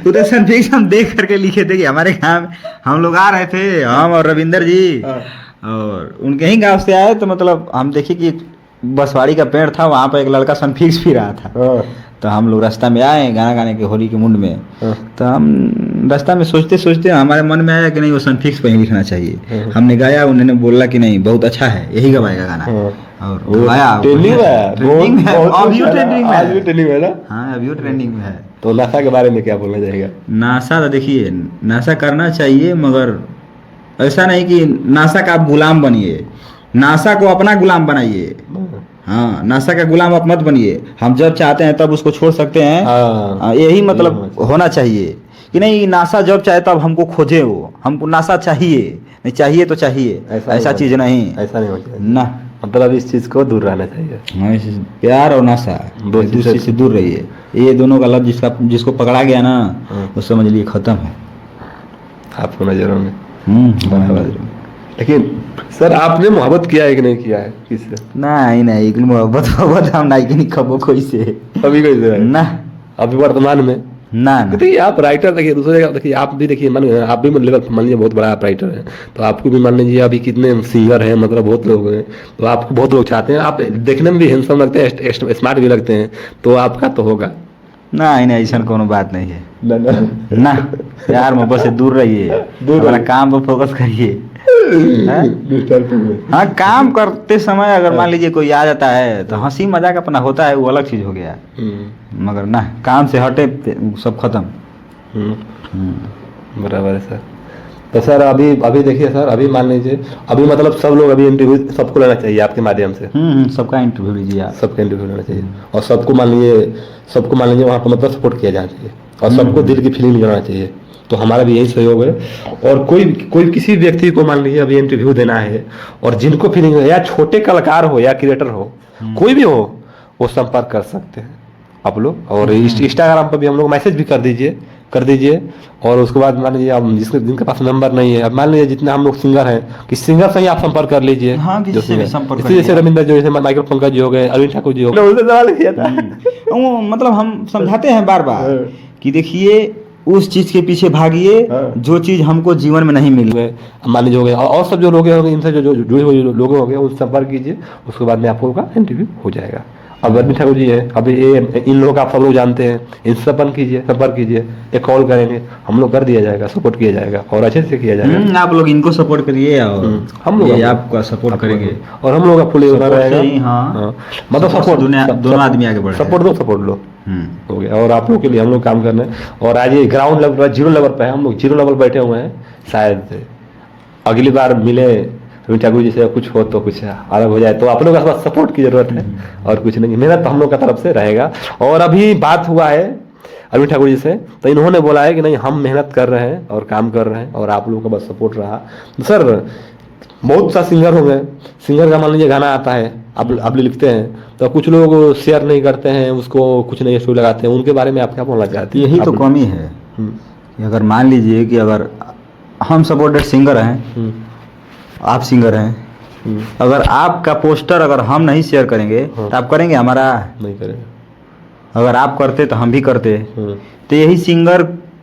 तो सनफिक्स हम देख करके लिखे थे कि हमारे गाँव हम लोग आ रहे थे, हम और रविंदर जी, और उनके ही गाँव से आए। तो मतलब हम देखे कि बसवाड़ी का पेड़ था, वहाँ पर एक लड़का सनफिक्स पी रहा था। तो हम लोग रास्ता में आए गाना गाने के होली के मुंड में। तो हम रास्ता में सोचते सोचते हमारे मन में आया कि नहीं वो सनफिक्स पे ही लिखना चाहिए। हमने गाया, उन्होंने बोला कि नहीं बहुत अच्छा है, यही गवाएगा गाना। और गवाया, ट्रेंडिंग में है, ट्रेंडिंग में है, अभी ट्रेंडिंग में आज भी है। ट्रेंडिंग में है ना। हाँ अभी ट्रेंडिंग में है। तो नासा के बारे में क्या बोलना चाहेगा? नासा तो देखिए, नासा करना चाहिए, मगर ऐसा नहीं कि नासा का आप गुलाम बनिए, नासा को अपना गुलाम बनाइए। हाँ, नासा का गुलाम आप मत बनिए। हम जब चाहते हैं तब उसको छोड़ सकते हैं। हाँ, यही मतलब होना चाहिए कि नहीं, नासा जब चाहे तब हमको खोजे, वो हमको नासा चाहिए, नहीं चाहिए तो चाहिए, ऐसा चीज नहीं, ऐसा नहीं होता है ना। मतलब इस चीज को दूर रहना चाहिए। हाँ, प्यार और नशा दो चीज़ दूसरे से दूर रहिए। ये दोनों का लफ्ज जिसको पकड़ा गया ना, वो समझ लिए खत्म है। आपको नजरों में बराबर। लेकिन सर आपने मोहब्बत किया है कि नहीं किया है किससे? नहीं मोहब्बत हम नहीं कि खबो कोई से अभी कैसे है? ना अभी वर्तमान में ना ना। देखिए आप राइटर, देखिए दूसरे का देखिए, आप भी देखिए आप भी मान लीजिए बहुत बड़ा आप राइटर हैं, तो आपको भी मान लीजिए अभी कितने सिंगर हैं, मतलब बहुत लोग हैं, तो आपको बहुत लोग चाहते हैं, आप देखने में भी हैंडसम लगते हैं, स्मार्ट भी लगते हैं, तो आपका तो होगा नहीं ऐसा कोनो बात नहीं है ना। प्यार मोहब्बत से दूर रहिए, दूर अपना रहिए। काम पर फोकस करिए। हाँ, काम करते समय अगर मान लीजिए कोई आ जाता है तो हंसी मजाक अपना होता है, वो अलग चीज हो गया, मगर ना काम से हटे सब खत्म। बराबर है सर। तो सर अभी देखिए सर, अभी मान लीजिए अभी मतलब सब लोग अभी इंटरव्यू सबको लेना चाहिए आपके माध्यम से। सबका इंटरव्यू लीजिए आप। सबका इंटरव्यू लेना चाहिए, और सबको मान लीजिए वहाँ पर मतलब सपोर्ट किया जाना चाहिए, और सबको दिल की फीलिंग जाना चाहिए। तो हमारा भी यही सहयोग है। और कोई किसी व्यक्ति को मान लीजिए अभी इंटरव्यू देना है, और जिनको फीलिंग है, या छोटे कलाकार हो या क्रिएटर हो, कोई भी हो, वो संपर्क कर सकते हैं आप लोग। और इंस्टाग्राम पर भी हम लोग मैसेज भी कर दीजिए। और उसके बाद मान लीजिए आप जिनके पास नंबर नहीं है, अब मान लीजिए जितने हम लोग सिंगर हैं, किसी सिंगर से ही आप संपर्क कर लीजिए। हाँ, किसी से भी संपर्क जैसे करिए। जैसे रविंद्र जो, जैसे माइकल पंकज जी हो गए, अरविंद ठाकुर जी हो गए, उनसे सवाल किया था। वो मतलब हम समझाते हैं बार बार कि देखिए उस चीज के पीछे भागिए जो चीज हमको जीवन में नहीं मिली। मान लीजिए हो गए, और सब जो लोग होंगे, इनसे जो जुड़े हुए लोग होंगे, उनसे संपर्क कीजिए। उसके बाद में आपको का इंटरव्यू हो जाएगा। अब अरविंद ठाकुर जी है, अभी इन लोगों का आप सब लोग जानते हैं, इनसे संपर्क कीजिए, एक कॉल करेंगे, हम लोग कर दिया जाएगा, सपोर्ट किया जाएगा, और अच्छे से किया जाएगा। आप लोग इनको सपोर्ट करिए और हम लोग ये आपका सपोर्ट करेंगे, और हम लोग का फुल Support रहेगा। से ही, हाँ। मतलब सपोर्ट, दोनों आदमी आगे बढ़े। सपोर्ट लो हो गया। और आप लोग के लिए हम लोग काम कर रहे हैं। और आज ये ग्राउंड लेवल पर, जीरो लेवल पर है, हम लोग जीरो लेवल बैठे हुए हैं। शायद अगली बार मिले रविंद्र ठाकुर जी से, कुछ हो तो कुछ अलग हो जाए, तो आप लोग के पास सपोर्ट की जरूरत है, और कुछ नहीं। मेहनत तो हम लोग का तरफ से रहेगा। और अभी बात हुआ है अरविंद ठाकुर जी से, तो इन्होंने बोला है कि नहीं, हम मेहनत कर रहे हैं और काम कर रहे हैं, और आप लोगों का बस सपोर्ट रहा। तो सर बहुत सा सिंगर हो गए, सिंगर का मान लीजिए गाना आता है, आप लिखते हैं, तो कुछ लोग शेयर नहीं करते हैं उसको, कुछ नहीं स्टोरी लगाते हैं, उनके बारे में आप क्या बोलना चाहते हैं? यही तो कमी है कि अगर मान लीजिए कि अगर हम सपोर्टेड सिंगर हैं, आप सिंगर हैं, अगर आपका पोस्टर अगर हम नहीं शेयर करेंगे तो आप करेंगे? हमारा नहीं करेंगे। अगर आप करते तो हम भी करते। तो यही सिंगर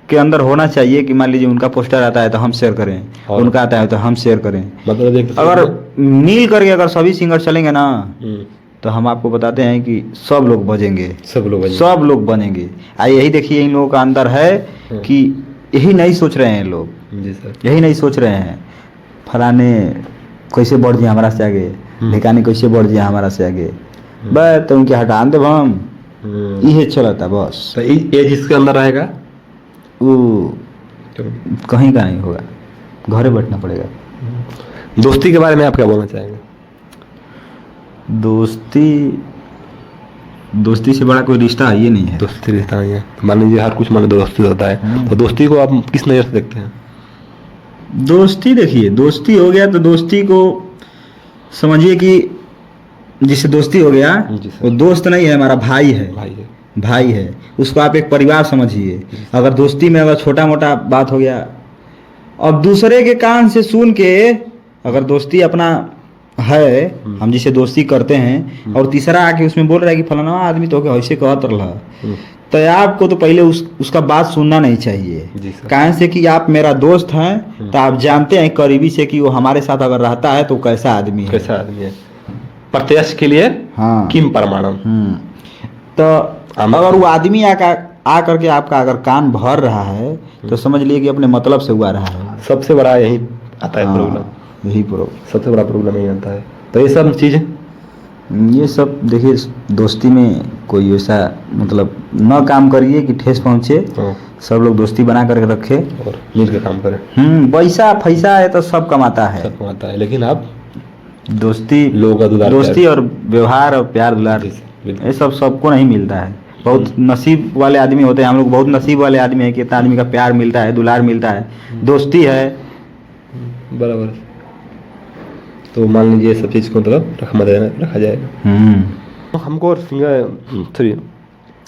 के अंदर होना चाहिए कि मान लीजिए उनका पोस्टर आता है तो हम शेयर करें, उनका आता है तो हम शेयर करें। मतलब अगर मिल करके अगर सभी सिंगर चलेंगे ना, तो हम आपको बताते हैं कि सब लोग बजेंगे, सब लोग बनेंगे। यही देखिए इन लोगों का अंदर है कि यही नहीं सोच रहे हैं लोग, जी सर, यही यही नहीं सोच रहे हैं फलाने कैसे बढ़ जाए हमारा से आगे, ढिकाने कैसे बढ़ जाए हमारा से आगे, बस तो उनके हटा दे हम, यही चलता बस। तो ये जिसके अंदर रहेगा वो कहीं का नहीं होगा, घरे बैठना पड़ेगा। दोस्ती के बारे में आप क्या बोलना चाहेंगे? दोस्ती से बड़ा कोई रिश्ता ये नहीं है। दोस्ती रिश्ता नहीं है। मान लीजिए हर कुछ मान दोस्ती होता है, तो दोस्ती को आप किस नजर से देखते हैं? दोस्ती देखिए, दोस्ती हो गया तो दोस्ती को समझिए कि जिससे दोस्ती हो गया वो दोस्त नहीं है, हमारा भाई है, भाई है। उसको आप एक परिवार समझिए। अगर दोस्ती में अगर छोटा मोटा बात हो गया, अब दूसरे के कान से सुन के अगर दोस्ती अपना है, हम जिसे दोस्ती करते हैं, और तीसरा आके उसमें बोल रहा है कि फलाना आदमी तो ऐसे कहत रहा, तो आपको तो पहले उसका बात सुनना नहीं चाहिए। कारण से कि आप मेरा दोस्त हैं, तो आप जानते हैं करीबी से कि वो हमारे साथ अगर रहता है तो कैसा आदमी है। प्रत्यक्ष के लिए हाँ किम प्रमाणम। तो अगर वो आदमी आ करके आपका अगर कान भर रहा है तो समझ लिए कि अपने मतलब से हुआ रहा है। सबसे बड़ा यही आता है हाँ, प्रॉब्लम, यही प्रॉब्लम। सबसे बड़ा प्रॉब्लम यही आता है। तो ये सब चीज़ ये सब देखिए, दोस्ती में कोई ऐसा मतलब न काम करिए कि ठेस पहुँचे। हाँ, सब लोग दोस्ती बना करके रखे और मिल के काम करें, पैसा फैसा है तो सब कमाता है। सब आता है, लेकिन आप दोस्ती, लोगों का दुलार दोस्ती प्यार। और व्यवहार और प्यार दुलार, जी, बिल्कुल। ये सब सबको नहीं मिलता है। बहुत नसीब वाले आदमी होते हैं, हम लोग बहुत नसीब वाले आदमी हैं कि इतना आदमी का प्यार मिलता है, दुलार मिलता है, दोस्ती है। बराबर। तो मान लीजिए सब चीज़ को मतलब रखा जाएगा। तो हमको और सिंगर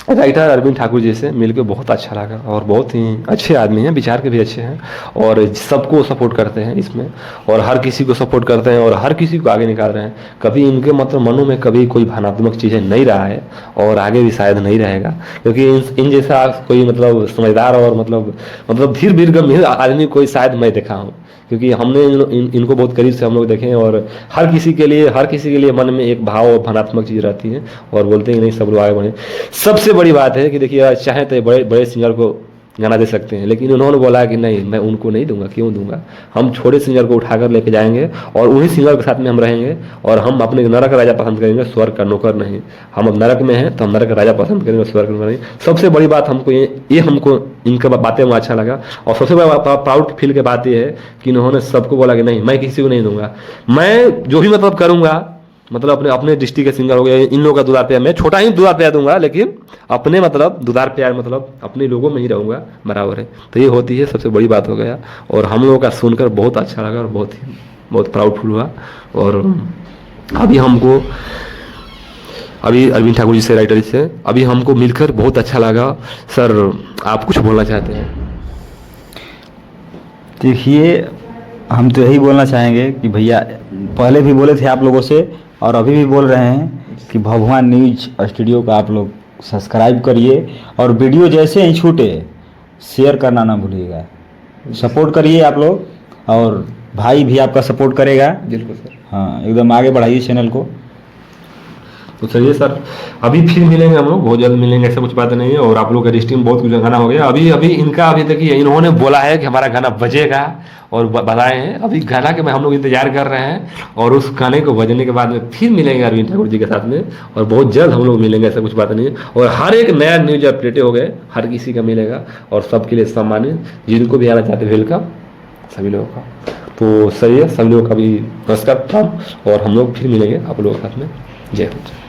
राइटर अरविंद ठाकुर जी से मिलकर बहुत अच्छा लगा, और बहुत ही अच्छे आदमी हैं, विचार के भी अच्छे हैं, और सबको सपोर्ट करते हैं इसमें, और हर किसी को सपोर्ट करते हैं, और हर किसी को आगे निकाल रहे हैं। कभी इनके मतलब मनों में कभी कोई भावनात्मक चीज़ें नहीं रहा है, और आगे भी शायद नहीं रहेगा, क्योंकि इन जैसा कोई मतलब समझदार और मतलब धीर धीर गंभीर आदमी कोई शायद मैं देखा हूँ, क्योंकि हमने इनको बहुत करीब से हम लोग देखे हैं, और हर किसी के लिए मन में एक भाव और भावनात्मक चीज़ रहती है, और बोलते हैं कि नहीं सब लोग आगे बढ़े। सबसे बड़ी बात है कि देखिए, चाहे तो बड़े बड़े सिंगर को गाना दे सकते हैं, लेकिन उन्होंने बोला कि नहीं, मैं उनको नहीं दूंगा। क्यों दूंगा? हम छोटे सिंगर को उठाकर लेके जाएंगे, और उन्हीं सिंगर के साथ में हम रहेंगे, और हम अपने नरक राजा पसंद करेंगे, स्वर्ग का नौकर नहीं। हम अब नरक में हैं तो हम नरक राजा पसंद करेंगे, स्वर्ग का नौकर नहीं। सबसे बड़ी बात हमको ये हमको इनका बातें में अच्छा लगा, और सबसे बड़ा प्राउड फील की बात ये है कि इन्होंने सबको बोला कि नहीं, मैं किसी को नहीं दूंगा, मैं जो भी मतलब करूंगा, मतलब अपने डिस्ट्रिक्ट के सिंगर हो गए, इन लोगों का दुलार प्यार, मैं छोटा ही दुलार प्यार दूंगा, लेकिन अपने मतलब दुलार प्यार मतलब अपने लोगों में ही रहूंगा, बराबर है। तो ये होती है सबसे बड़ी बात हो गया, और हम लोगों का सुनकर बहुत अच्छा लगा, और बहुत प्राउडफुल हुआ। और अभी अरविंद ठाकुर जी से, राइटर से अभी हमको मिलकर बहुत अच्छा लगा। सर, आप कुछ बोलना चाहते हैं? देखिए, हम तो यही बोलना चाहेंगे कि भैया, पहले भी बोले थे आप लोगों से और अभी भी बोल रहे हैं कि भगवान न्यूज स्टूडियो का आप लोग सब्सक्राइब करिए, और वीडियो जैसे ही छूटे शेयर करना ना भूलिएगा। सपोर्ट करिए आप लोग, और भाई भी आपका सपोर्ट करेगा। बिल्कुल सर। हाँ, एकदम आगे बढ़ाइए चैनल को। तो चलिए सर, अभी फिर मिलेंगे, हम लोग बहुत जल्द मिलेंगे, ऐसा कुछ बात नहीं है। और आप लोग का डिस्ट्रिक्ट में बहुत कुछ गाना हो गया, अभी देखिए, इन्होंने बोला है कि हमारा गाना बजेगा, और बताए हैं अभी गाना के हम लोग इंतजार कर रहे हैं, और उस गाने को बजने के बाद में फिर मिलेंगे अरविंद ठाकुर जी के साथ में, और बहुत जल्द हम लोग मिलेंगे, ऐसा कुछ बात नहीं है। और हर एक नया न्यूज अपडेट हो गए, हर किसी का मिलेगा, और सबके लिए सम्मानित, जिनको भी आना चाहते वेलकम सभी लोगों का। तो सही है, सभी लोगों का भी नमस्कार, और हम लोग फिर मिलेंगे आप लोगों के साथ में। जय हिंद।